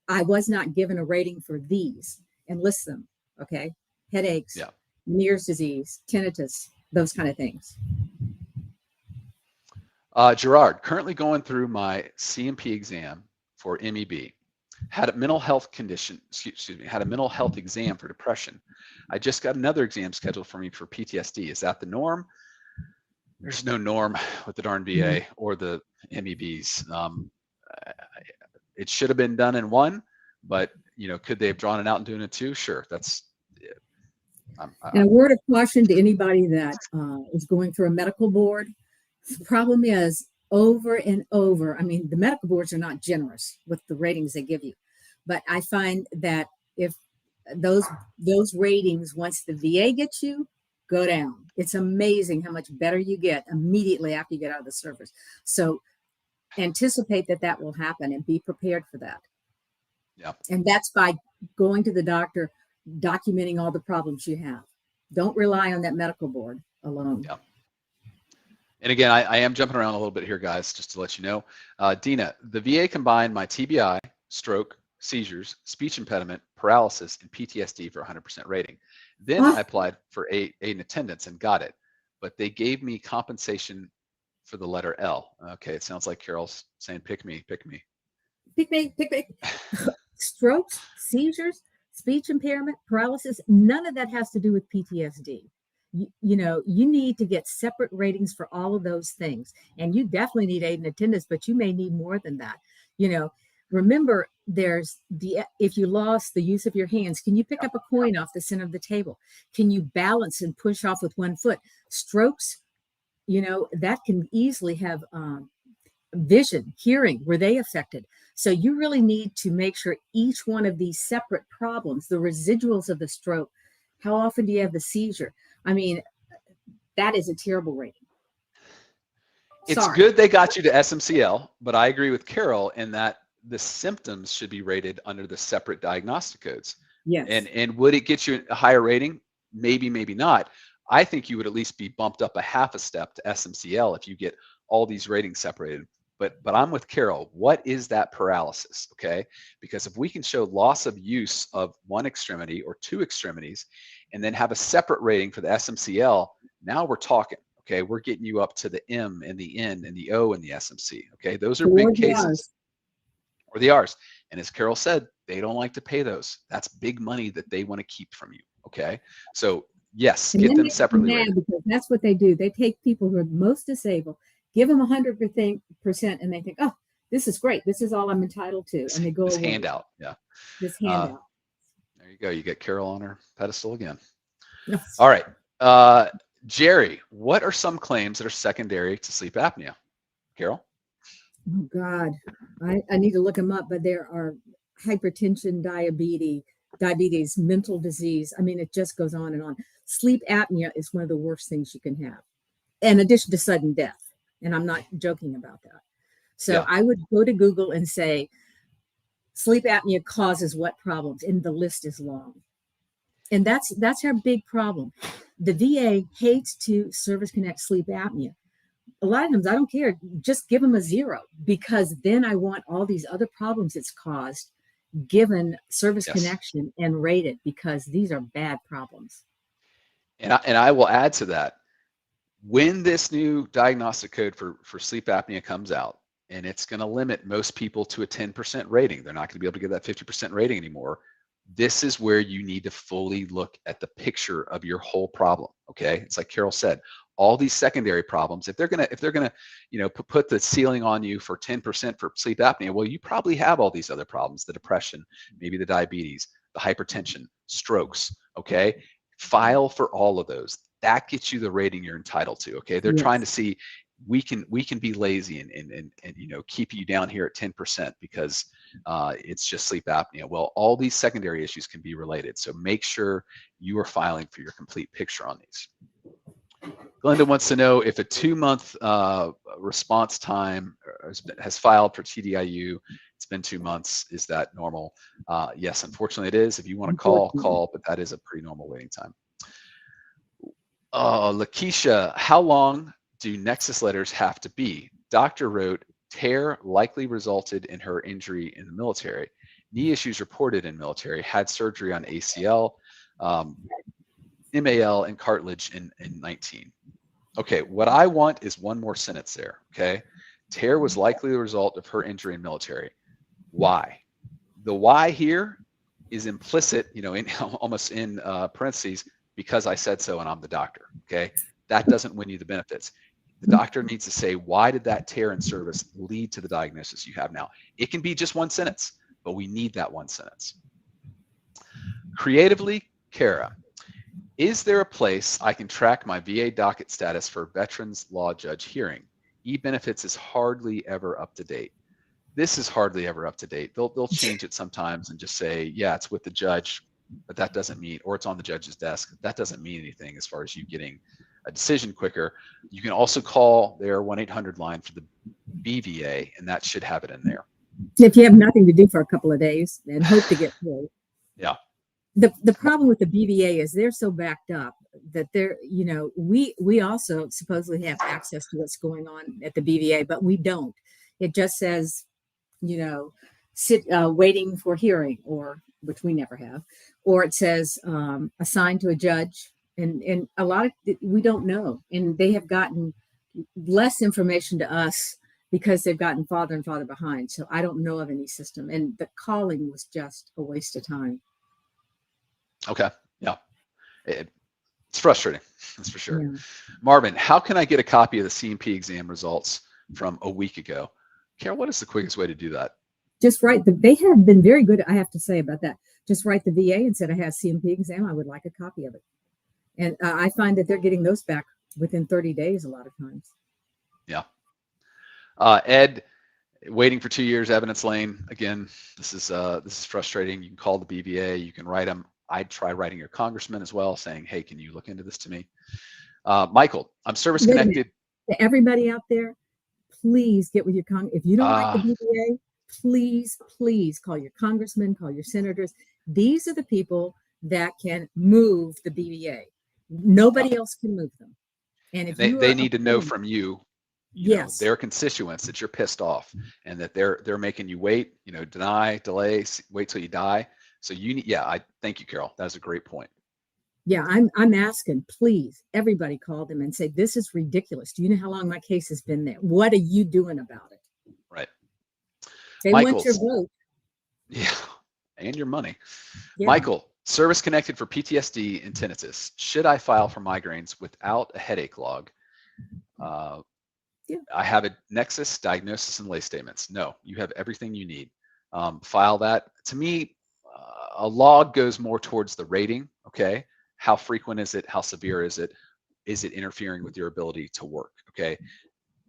I was not given a rating for these, and list them. Okay. Headaches, Yeah. Meniere's disease, tinnitus, those kind of things. Gerard, currently going through my CMP exam for MEB. Had a mental health condition, excuse me, had a mental health exam for depression. I just got another exam scheduled for me for PTSD. Is that the norm? There's no norm with the darn VA or the MEBs. It should have been done in one, but could they have drawn it out and doing it two? Sure, that's. And a word of caution to anybody that is going through a medical board. The problem is over and over. I mean, the medical boards are not generous with the ratings they give you, but I find that if those ratings, once the VA gets you, go down. It's amazing how much better you get immediately after you get out of the service. So anticipate that will happen and be prepared for that. Yeah. And that's by going to the doctor, documenting all the problems you have. Don't rely on that medical board alone. Yeah. And again, I am jumping around a little bit here, guys, just to let you know. Dina, the VA combined my TBI, stroke, seizures, speech impediment, paralysis, and PTSD for 100% rating. Then I applied for aid in attendance and got it, but they gave me compensation for the letter L. Okay, it sounds like Carol's saying, pick me, pick me. Pick me, pick me. Strokes, seizures, speech impairment, paralysis, none of that has to do with PTSD. You need to get separate ratings for all of those things. And you definitely need aid and attendance, but you may need more than that. Remember, if you lost the use of your hands, can you pick up a coin off the center of the table? Can you balance and push off with one foot? Strokes, that can easily have vision, hearing, were they affected? So you really need to make sure each one of these separate problems, the residuals of the stroke, how often do you have the seizure? I mean, that is a terrible rating. It's good they got you to SMCL, but I agree with Carol in that the symptoms should be rated under the separate diagnostic codes. Yes. And would it get you a higher rating? Maybe, maybe not. I think you would at least be bumped up a half a step to SMCL if you get all these ratings separated. But I'm with Carol. What is that paralysis? Okay, because if we can show loss of use of one extremity or two extremities, and then have a separate rating for the SMCL, now we're talking. Okay, we're getting you up to the M and the N and the O and the SMC. Okay, those are big cases. Or the R's. And as Carol said, they don't like to pay those. That's big money that they want to keep from you. Okay, so yes, get them separately rated. Because that's what they do. They take people who are most disabled, give them 100%, and they think, oh, this is great. This is all I'm entitled to. And they go this away. Handout. Yeah. This handout. There you go. You get Carol on her pedestal again. All right. Jerry, what are some claims that are secondary to sleep apnea? Carol? Oh, God. I need to look them up, but there are hypertension, diabetes, mental disease. I mean, it just goes on and on. Sleep apnea is one of the worst things you can have, in addition to sudden death. And I'm not joking about that. So I would go to Google and say, sleep apnea causes what problems? And the list is long. And that's our big problem. The VA hates to service connect sleep apnea. A lot of times I don't care, just give them a 0, because then I want all these other problems it's caused given service connection and rated, because these are bad problems. And I will add to that, when this new diagnostic code for sleep apnea comes out, and it's going to limit most people to a 10% rating, they're not going to be able to get that 50% rating anymore. This is where you need to fully look at the picture of your whole problem. Okay, it's like Carol said, all these secondary problems. If they're gonna, put the ceiling on you for 10% for sleep apnea, well, you probably have all these other problems: the depression, maybe the diabetes, the hypertension, strokes. Okay, file for all of those. That gets you the rating you're entitled to. Okay, they're trying to see, we can be lazy and keep you down here at 10% because it's just sleep apnea. Well, all these secondary issues can be related, so make sure you are filing for your complete picture on these. Glenda wants to know if a 2-month response time has filed for TDIU It's been 2 months. Is that normal? Yes, unfortunately it is. If you want to call, but that is a pretty normal waiting time. Lakeisha, how long do nexus letters have to be? Doctor wrote, tear likely resulted in her injury in the military. Knee issues reported in military, had surgery on ACL, MAL, and cartilage in 19. Okay, what I want is one more sentence there, okay? Tear was likely the result of her injury in military. Why? The why here is implicit, in almost in parentheses, because I said so and I'm the doctor, okay? That doesn't win you the benefits. The doctor needs to say, why did that tear in service lead to the diagnosis you have now? It can be just one sentence, but we need that one sentence. Creatively, Kara, is there a place I can track my VA docket status for Veterans Law Judge hearing? E-benefits is hardly ever up to date. This is hardly ever up to date. They'll change it sometimes and just say, yeah, it's with the judge, but that doesn't mean, or it's on the judge's desk. That doesn't mean anything as far as you getting a decision quicker. You can also call their 1-800 line for the BVA, and that should have it in there. If you have nothing to do for a couple of days and hope to get through. Yeah. The problem with the BVA is they're so backed up that they're, we also supposedly have access to what's going on at the BVA, but we don't. It just says, waiting for hearing, or which we never have, or it says assigned to a judge, and a lot of we don't know, and they have gotten less information to us because they've gotten farther and farther behind. So I don't know of any system, and the calling was just a waste of time. Okay, yeah, it's frustrating, that's for sure. Yeah. Marvin, how can I get a copy of the C&P exam results from a week ago? Carol, what is the quickest way to do that? Just write they have been very good, I have to say about that. Just write the VA and said, I have C&P exam, I would like a copy of it. And I find that they're getting those back within 30 days a lot of times. Yeah. Ed, waiting for 2 years, Evidence Lane. Again, this is frustrating. You can call the BVA, you can write them. I'd try writing your congressman as well, saying, hey, can you look into this to me? Michael, I'm service connected. To everybody out there, please get with your if you don't like the BVA, please call your congressman, call your senators. These are the people that can move the BVA. Nobody else can move them. And if they need to know from you, yes, their constituents, that you're pissed off and that they're making you wait, deny, delay, wait till you die. So you need, I thank you, Carol. That's a great point. Yeah, I'm asking, please, everybody call them and say, this is ridiculous. Do you know how long my case has been there? What are you doing about it? Right. They want your vote. Yeah, and your money. Yeah. Michael, service connected for PTSD and tinnitus. Should I file for migraines without a headache log? Yeah. I have a nexus, diagnosis, and lay statements. No, you have everything you need. File that. To me, a log goes more towards the rating, okay? How frequent is it? How severe is it? Is it interfering with your ability to work, okay?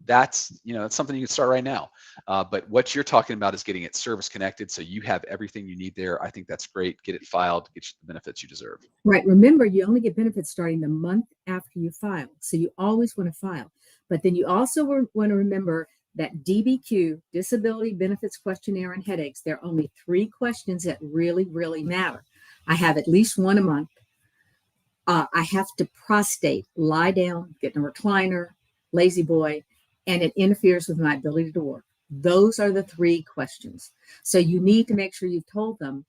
That's, that's something you can start right now. But what you're talking about is getting it service connected, so you have everything you need there. I think that's great. Get it filed, get you the benefits you deserve. Right. Remember, you only get benefits starting the month after you file. So you always want to file. But then you also want to remember that DBQ, Disability Benefits Questionnaire on Headaches, there are only 3 questions that really, really matter. I have at least one a month. I have to prostate, lie down, get in a recliner, lazy boy, and it interferes with my ability to work. Those are the 3 questions. So you need to make sure you've told them,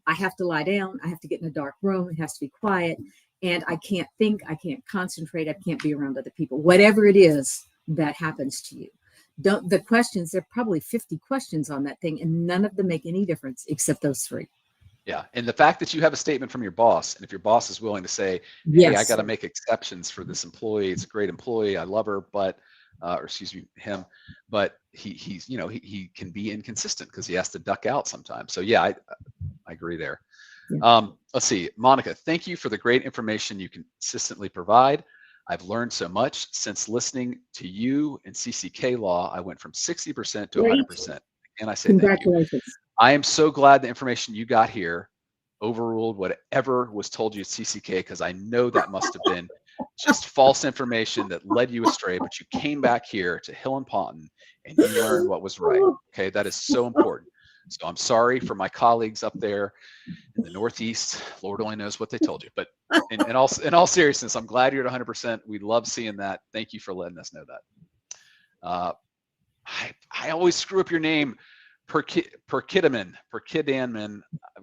I have to lie down, I have to get in a dark room, it has to be quiet, and I can't think, I can't concentrate, I can't be around other people. Whatever it is that happens to you. The questions, there are probably 50 questions on that thing, and none of them make any difference except those 3. Yeah, and the fact that you have a statement from your boss, and if your boss is willing to say, hey, yes, I got to make exceptions for this employee, it's a great employee, I love her, but, or excuse me, him, but he's, he can be inconsistent because he has to duck out sometimes. So yeah, I agree there. Yeah. Let's see, Monica, thank you for the great information you consistently provide. I've learned so much since listening to you and CCK Law. I went from 60% to 100%. And I say congratulations. Thank you. I am so glad the information you got here overruled whatever was told you at CCK, because I know that must have been just false information that led you astray, but you came back here to Hill and Ponton and you learned what was right. Okay, that is so important. So I'm sorry for my colleagues up there in the Northeast. Lord only knows what they told you. But in all seriousness, I'm glad you're at 100%. We love seeing that. Thank you for letting us know that. I always screw up your name. Perkidaman.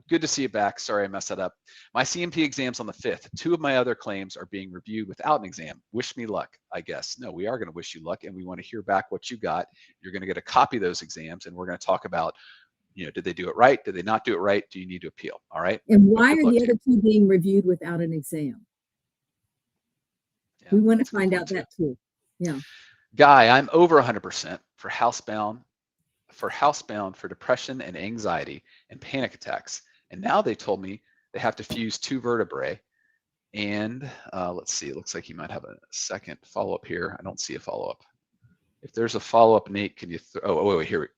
Good to see you back. Sorry I messed that up. My CMP exam's on the 5th. 2 of my other claims are being reviewed without an exam. Wish me luck, I guess. No, we are going to wish you luck, and we want to hear back what you got. You're going to get a copy of those exams, and we're going to talk about, did they do it right? Did they not do it right? Do you need to appeal? All right. And why are the other 2 being reviewed without an exam? Yeah, we want to find out that too. Yeah. Guy, I'm over 100% for housebound for depression and anxiety and panic attacks. And now they told me they have to fuse 2 vertebrae. And let's see, it looks like you might have a second follow-up here. I don't see a follow-up. If there's a follow-up, Nate, can you, wait, here.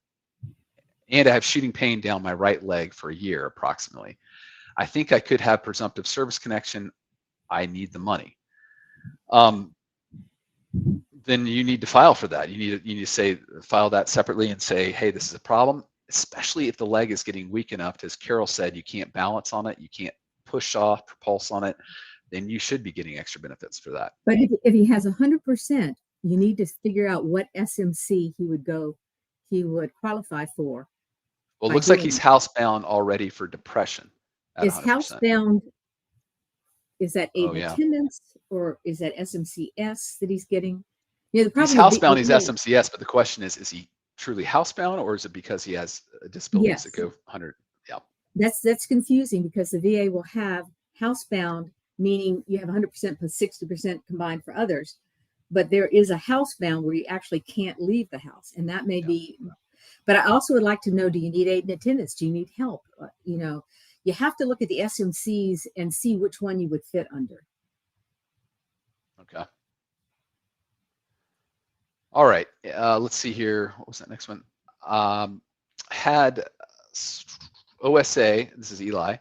And I have shooting pain down my right leg for a year, approximately. I think I could have presumptive service connection. I need the money. Then you need to file for that. You need to say, file that separately and say, hey, this is a problem, especially if the leg is getting weak enough. As Carol said, you can't balance on it. You can't push off, propulse on it. Then you should be getting extra benefits for that. But if he has 100%, you need to figure out what SMC he would qualify for. Well, it looks like he's housebound already for depression. Is housebound, is that aid and attendance, or is that SMCS that he's getting? Yeah, the problem he's housebound, he's SMCS, but the question is he truly housebound, or is it because he has disabilities that go 100? Yeah. That's confusing, because the VA will have housebound, meaning you have 100% plus 60% combined for others, but there is a housebound where you actually can't leave the house, and that may be. But I also would like to know, do you need aid and attendance? Do you need help? You have to look at the SMCs and see which one you would fit under. Okay. All right. Let's see here. What was that next one? Had OSA, this is Eli,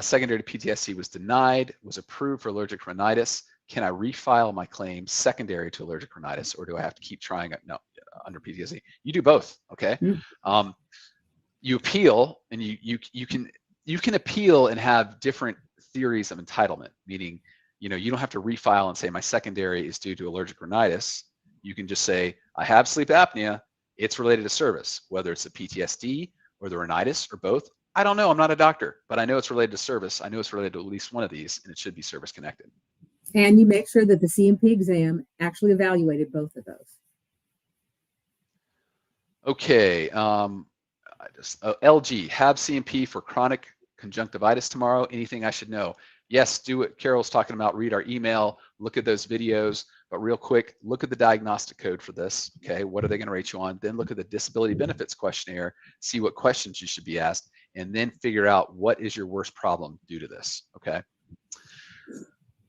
secondary to PTSD was denied, was approved for allergic rhinitis. Can I refile my claim secondary to allergic rhinitis, or do I have to keep trying it? No, under PTSD. You do both, okay? You appeal, and you can appeal and have different theories of entitlement, meaning, you don't have to refile and say my secondary is due to allergic rhinitis. You can just say, I have sleep apnea, it's related to service, whether it's the PTSD or the rhinitis or both. I don't know, I'm not a doctor, but I know it's related to service. I know it's related to at least one of these, and it should be service connected. And you make sure that the CMP exam actually evaluated both of those. Okay, LG, have CMP for chronic conjunctivitis tomorrow. Anything I should know? Yes, do what Carol's talking about. Read our email, look at those videos, but real quick, look at the diagnostic code for this. Okay, what are they going to rate you on? Then look at the disability benefits questionnaire, see what questions you should be asked, and then figure out what is your worst problem due to this. Okay.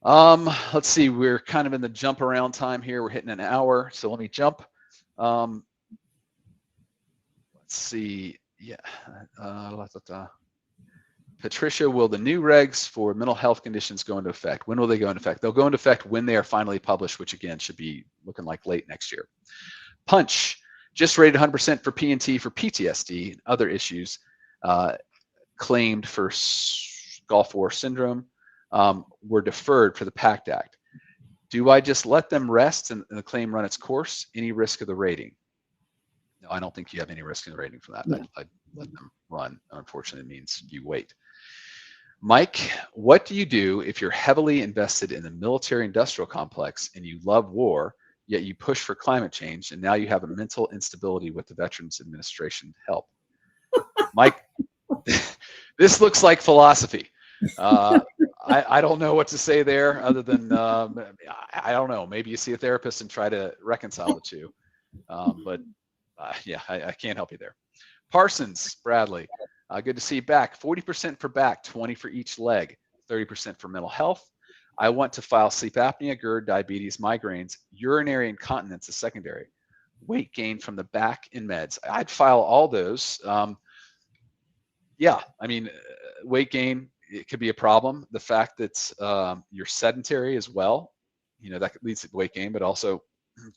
Let's see, we're kind of in the jump around time here. We're hitting an hour, so let me jump. Let's see. Yeah. Patricia, will the new regs for mental health conditions go into effect? When will they go into effect? They'll go into effect when they are finally published, which again should be looking like late next year. Punch, just rated 100% for P&T for PTSD and other issues claimed for Gulf War syndrome were deferred for the PACT Act. Do I just let them rest and the claim run its course? Any risk of the rating? No, I don't think you have any risk in the rating for that. No. I'd let them run. Unfortunately, it means you wait. Mike, what do you do if you're heavily invested in the military-industrial complex and you love war, yet you push for climate change, and now you have a mental instability with the Veterans Administration help? Mike, this looks like philosophy. I don't know what to say there other than, I don't know, maybe you see a therapist and try to reconcile the two. Yeah, I can't help you there. Parsons, Bradley, good to see you back. 40% for back, 20 for each leg, 30% for mental health. I want to file sleep apnea, GERD, diabetes, migraines, urinary incontinence as secondary. Weight gain from the back and meds. I'd file all those. Yeah, I mean, weight gain, it could be a problem. The fact that you're sedentary as well, that leads to weight gain, but also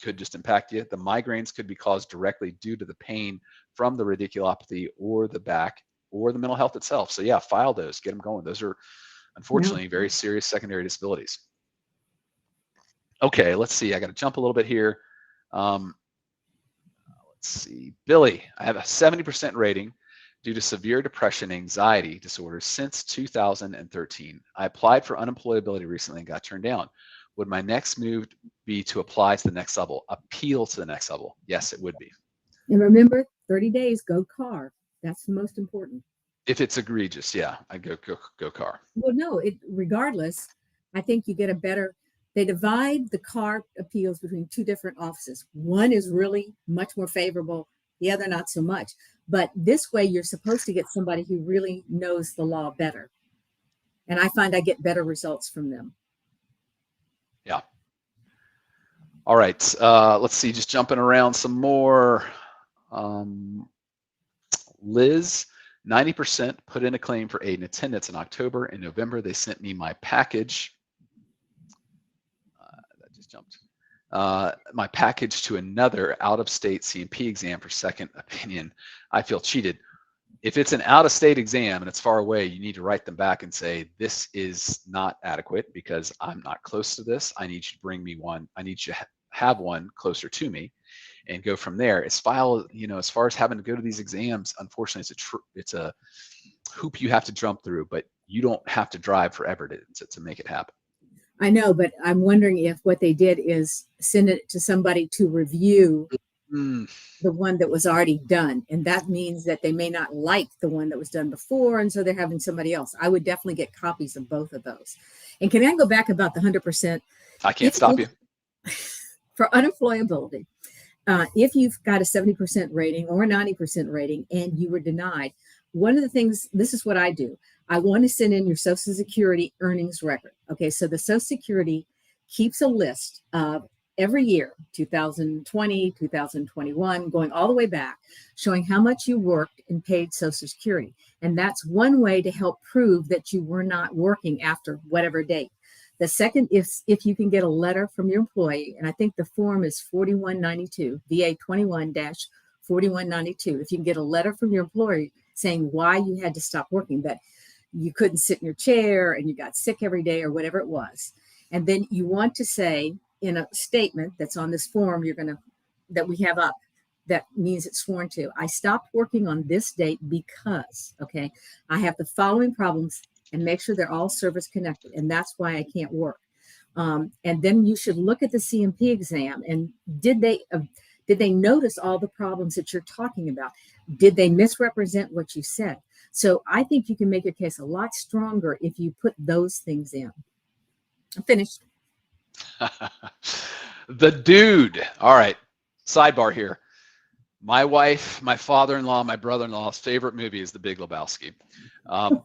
could just impact you. The migraines could be caused directly due to the pain from the radiculopathy or the back or the mental health itself. So yeah, file those, get them going. Those are unfortunately very serious secondary disabilities. Okay, let's see. I got to jump a little bit here. Let's see. Billy, I have a 70% rating due to severe depression and anxiety disorders since 2013. I applied for unemployability recently and got turned down. Would my next move be to apply to the next level, appeal to the next level? Yes, it would be. And remember, 30 days, go car. That's the most important. If it's egregious, yeah, I'd go car. Well, no, regardless, I think you get a better, they divide the car appeals between two different offices. One is really much more favorable, the other not so much. But this way, you're supposed to get somebody who really knows the law better. And I find I get better results from them. Yeah. All right. Let's see. Just jumping around some more. Liz, 90% put in a claim for aid and attendance in October. In November, they sent me my package. That just jumped. My package to another out-of-state C&P exam for second opinion. I feel cheated. If it's an out-of-state exam and it's far away, you need to write them back and say, this is not adequate because I'm not close to this. I need you to bring me one. I need you to have one closer to me, and go from there. As far as having to go to these exams, unfortunately, it's a hoop you have to jump through, but you don't have to drive forever to make it happen. I know, but I'm wondering if what they did is send it to somebody to review the one that was already done. And that means that they may not like the one that was done before. And so they're having somebody else. I would definitely get copies of both of those. And can I go back about the 100%? I can't stop you. For unemployability, if you've got a 70% rating or a 90% rating and you were denied, one of the things, this is what I do. I want to send in your Social Security earnings record. Okay, so the Social Security keeps a list of every year, 2020, 2021, going all the way back, showing how much you worked and paid Social Security. And that's one way to help prove that you were not working after whatever date. The second, if you can get a letter from your employee, and I think the form is 4192, VA 21-4192. If you can get a letter from your employer saying why you had to stop working, that you couldn't sit in your chair and you got sick every day or whatever it was. And then you want to say in a statement that's on this form that we have up, that means it's sworn to, I stopped working on this date because, okay, I have the following problems, and make sure they're all service connected. And that's why I can't work. And then you should look at the C&P exam. And did they notice all the problems that you're talking about? Did they misrepresent what you said? So I think you can make your case a lot stronger if you put those things in. I'm finished. The dude. All right. Sidebar here. My wife, my father-in-law, my brother-in-law's favorite movie is The Big Lebowski.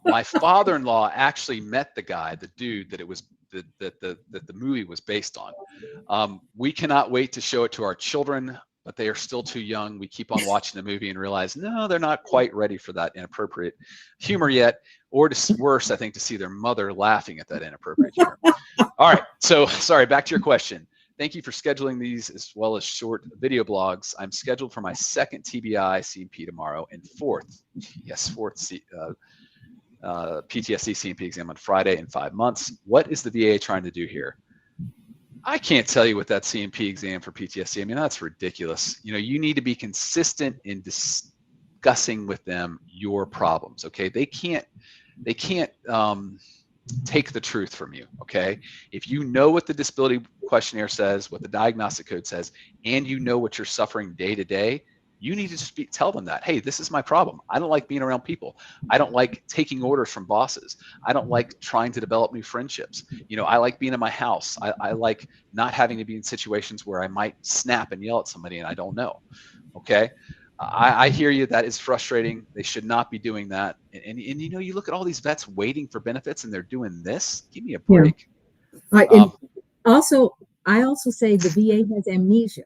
My father-in-law actually met the guy, the dude that the movie was based on. We cannot wait to show it to our children, but they are still too young. We keep on watching the movie and realize, no, they're not quite ready for that inappropriate humor yet. Or worse, I think, to see their mother laughing at that inappropriate humor. All right. So sorry, back to your question. Thank you for scheduling these as well as short video blogs. I'm scheduled for my second TBI C&P tomorrow and fourth PTSD C&P exam on Friday in 5 months. What is the VA trying to do here? I can't tell you what that C&P exam for PTSD. I mean, that's ridiculous. You need to be consistent in discussing with them your problems. Okay, they can't take the truth from you. Okay, if you know what the disability questionnaire says, what the diagnostic code says, and you know what you're suffering day to day, you need to just tell them that, hey, this is my problem. I don't like being around people. I don't like taking orders from bosses. I don't like trying to develop new friendships. I like being in my house. I like not having to be in situations where I might snap and yell at somebody and I don't know. Okay. I hear you. That is frustrating. They should not be doing that. And you look at all these vets waiting for benefits and they're doing this. Give me a break. Yeah. I also say the VA has amnesia.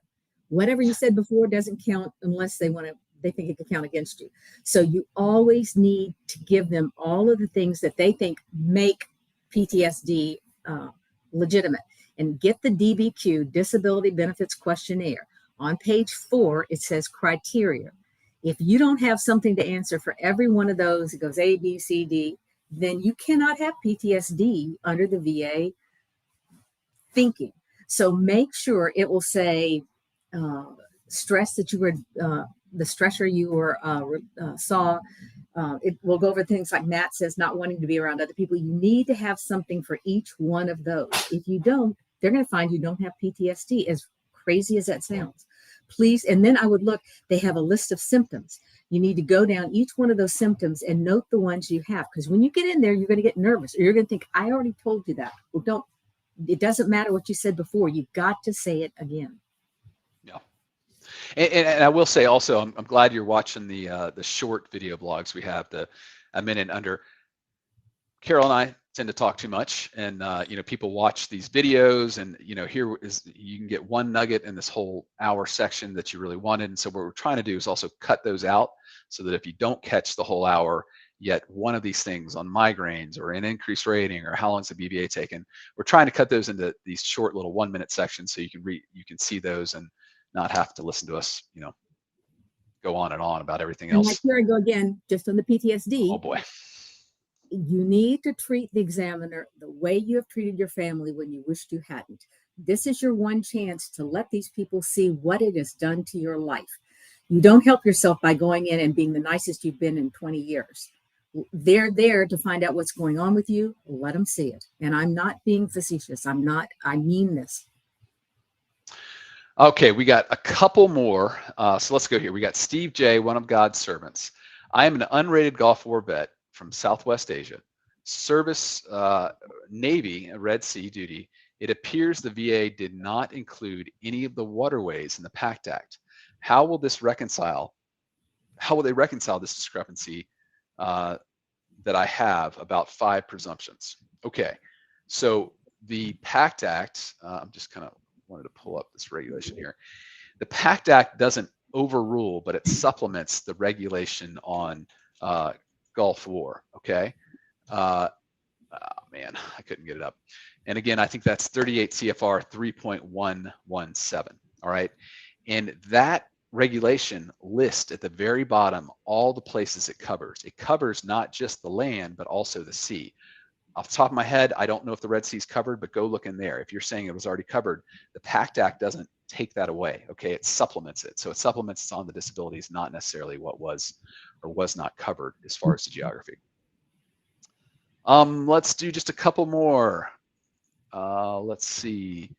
Whatever you said before doesn't count unless they think it can count against you. So you always need to give them all of the things that they think make PTSD legitimate. and get the DBQ, Disability Benefits Questionnaire. On page 4, it says criteria. If you don't have something to answer for every one of those, it goes A, B, C, D, then you cannot have PTSD under the VA thinking. So make sure it will say stress that you were, the stressor you were saw. It will go over things like Matt says, not wanting to be around other people. You need to have something for each one of those. If you don't, they're going to find you don't have PTSD, as crazy as that sounds. Please, and then I would look, they have a list of symptoms. You need to go down each one of those symptoms and note the ones you have. Because when you get in there, you're going to get nervous, or you're going to think, I already told you that. Well, don't, it doesn't matter what you said before. You've got to say it again. Yeah. And I will say also, I'm glad you're watching the short video blogs we have, a minute under. Carol and I tend to talk too much, and people watch these videos, and here is, you can get one nugget in this whole hour section that you really wanted. And so what we're trying to do is also cut those out, so that if you don't catch the whole hour, yet one of these things on migraines or an increased rating or how long's the BVA taken, we're trying to cut those into these short little 1-minute sections, so you can see those and not have to listen to us, go on and on about everything else. And like here I go again, just on the PTSD. Oh boy. You need to treat the examiner the way you have treated your family when you wished you hadn't. This is your one chance to let these people see what it has done to your life. You don't help yourself by going in and being the nicest you've been in 20 years. They're there to find out what's going on with you. Let them see it. And I'm not being facetious. I mean this. Okay, we got a couple more. So let's go here. We got Steve J., one of God's servants. I am an unrated Gulf War vet from Southwest Asia. Service Navy, Red Sea duty. It appears the VA did not include any of the waterways in the PACT Act. How will they reconcile this discrepancy that I have about 5 presumptions? Okay, so the PACT Act, I'm just kind of wanted to pull up this regulation here. The PACT Act doesn't overrule, but it supplements the regulation on Gulf War. Okay. Oh man, I couldn't get it up. And again, I think that's 38 CFR 3.117. All right. And that regulation lists at the very bottom all the places it covers. It covers not just the land, but also the sea. Off the top of my head, I don't know if the Red Sea is covered, but go look in there. If you're saying it was already covered, the PACT Act doesn't take that away. Okay, it supplements it. So it supplements it's on the disabilities, not necessarily what was or was not covered as far as the geography. Let's do just a couple more. Let's see.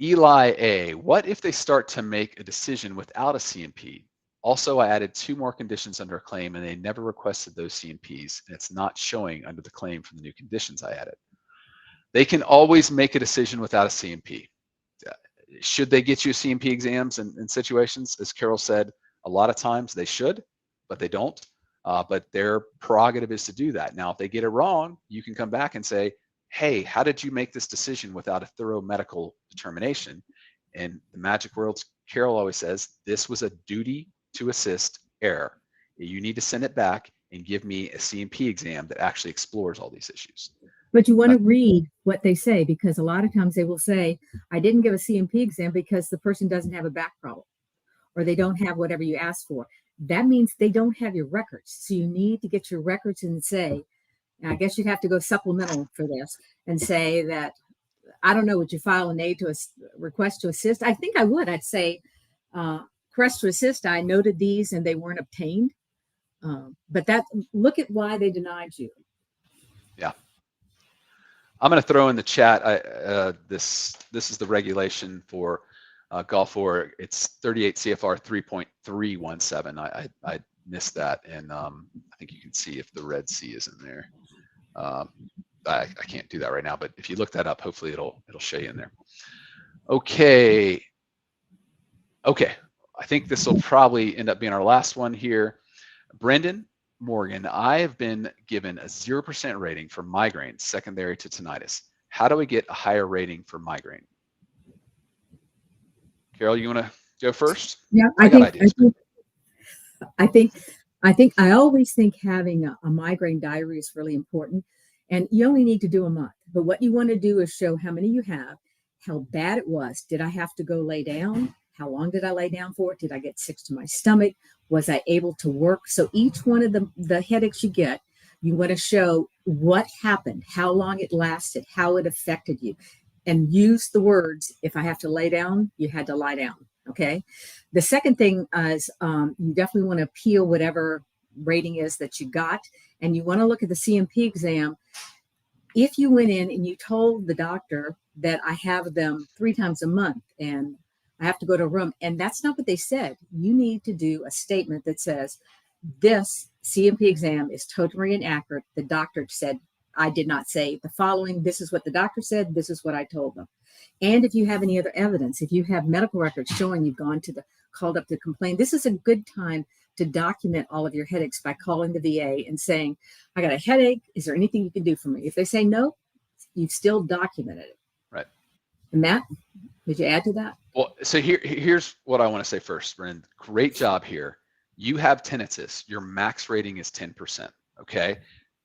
Eli A. What if they start to make a decision without a CMP? Also, I added 2 more conditions under a claim, and they never requested those CMPs, and it's not showing under the claim for the new conditions I added. They can always make a decision without a CMP. Should they get you CMP exams in situations? As Carol said, a lot of times they should, but they don't. But their prerogative is to do that. Now, if they get it wrong, you can come back and say, hey, how did you make this decision without a thorough medical determination? And the magic words, Carol always says, this was a duty to assist error. You need to send it back and give me a CMP exam that actually explores all these issues. But you want to read what they say, because a lot of times they will say, I didn't give a CMP exam because the person doesn't have a back problem, or they don't have whatever you asked for. That means they don't have your records. So you need to get your records and say, and I guess you'd have to go supplemental for this and say that, I don't know, would you file an aid to a request to assist? I think I would. I'd say, request to assist, I noted these and they weren't obtained. But look at why they denied you. Yeah. I'm going to throw in the chat. This is the regulation for Gulf War. It's 38 CFR 3.317. I missed that, and I think you can see if the Red Sea is in there. I can't do that right now, but if you look that up, hopefully it'll show you in there. Okay. I think this will probably end up being our last one here. Brendan Morgan, I have been given a 0% rating for migraine secondary to tinnitus. How do I get a higher rating for migraine? Carol, you want to go first? Yeah, I always think having a migraine diary is really important. And you only need to do a month. But what you want to do is show how many you have, how bad it was. Did I have to go lay down? How long did I lay down for? Did I get sick to my stomach? Was I able to work? So each one of the headaches you get, you want to show what happened, how long it lasted, how it affected you, and use the words, if I have to lay down, you had to lie down. Okay. The second thing is you definitely want to appeal whatever rating is that you got, and you want to look at the CMP exam. If you went in and you told the doctor that I have them 3 times a month and I have to go to a room, and that's not what they said, you need to do a statement that says, this CMP exam is totally inaccurate. The doctor said, I did not say the following. This is what the doctor said. This is what I told them. And if you have any other evidence, if you have medical records showing you've called up to complain, this is a good time to document all of your headaches by calling the VA and saying, I got a headache. Is there anything you can do for me? If they say no, you've still documented it. Right. And Matt, did you add to that? Well, so here's what I want to say first, Bryn. Great job here. You have tinnitus. Your max rating is 10%. Okay.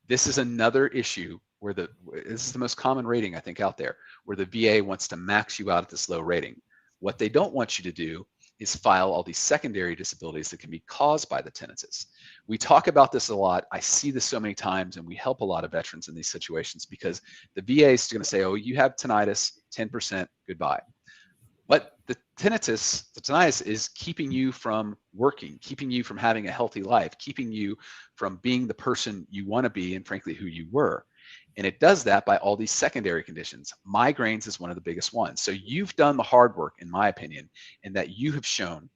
This is another issue where this is the most common rating, I think, out there, where the VA wants to max you out at this low rating. What they don't want you to do is file all these secondary disabilities that can be caused by the tinnitus. We talk about this a lot. I see this so many times, and we help a lot of veterans in these situations because the VA is going to say, oh, you have tinnitus, 10%, goodbye. But the tinnitus is keeping you from working, keeping you from having a healthy life, keeping you from being the person you want to be and frankly who you were. And it does that by all these secondary conditions. Migraines is one of the biggest ones. So you've done the hard work, in my opinion, in that you have shown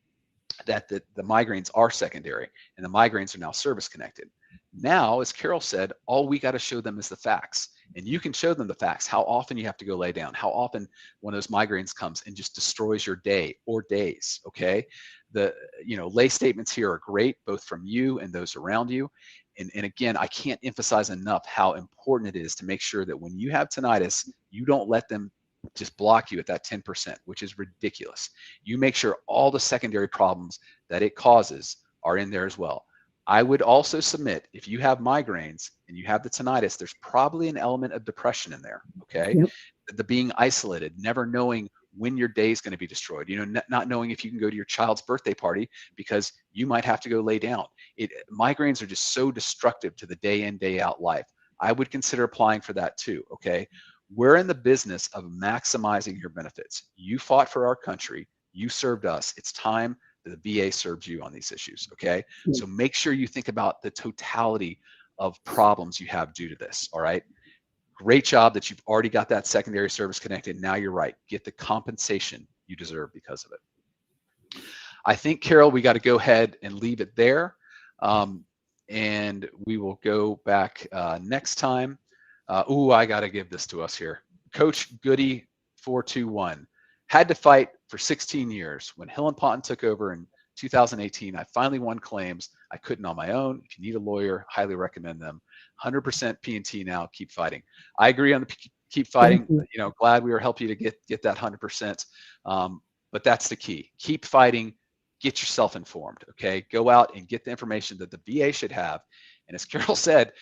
that the migraines are secondary and the migraines are now service connected. Now, as Carol said, all we got to show them is the facts. And you can show them the facts, how often you have to go lay down, how often one of those migraines comes and just destroys your day or days, okay? The lay statements here are great, both from you and those around you. And again, I can't emphasize enough how important it is to make sure that when you have tinnitus, you don't let them just block you at that 10%, which is ridiculous. You make sure all the secondary problems that it causes are in there as well. I would also submit, if you have migraines and you have the tinnitus, there's probably an element of depression in there, okay? Yep. The being isolated, never knowing when your day is going to be destroyed, not knowing if you can go to your child's birthday party because you might have to go lay down. Migraines are just so destructive to the day in, day out life. I would consider applying for that too, okay? We're in the business of maximizing your benefits. You fought for our country. You served us. It's time that the VA serves you on these issues, okay? So make sure you think about the totality of problems you have due to this, all right? Great job that you've already got that secondary service connected. Now you're right. Get the compensation you deserve because of it. I think, Carol, we got to go ahead and leave it there. And we will go back next time. I got to give this to us here. Coach Goody 421 had to fight for 16 years. When Hill and Ponton took over in 2018, I finally won claims I couldn't on my own. If you need a lawyer, highly recommend them. 100% P&T now. Keep fighting. I agree on the keep fighting. Glad we were helping you to get that 100%. But that's the key. Keep fighting. Get yourself informed. Okay. Go out and get the information that the VA should have. And as Carol said,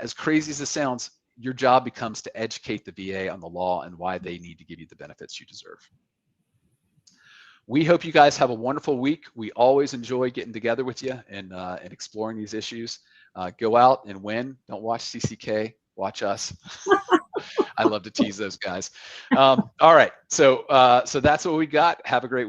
as crazy as this sounds, your job becomes to educate the VA on the law and why they need to give you the benefits you deserve. We hope you guys have a wonderful week. We always enjoy getting together with you and exploring these issues. Go out and win. Don't watch CCK. Watch us. I love to tease those guys. All right. So that's what we got. Have a great week.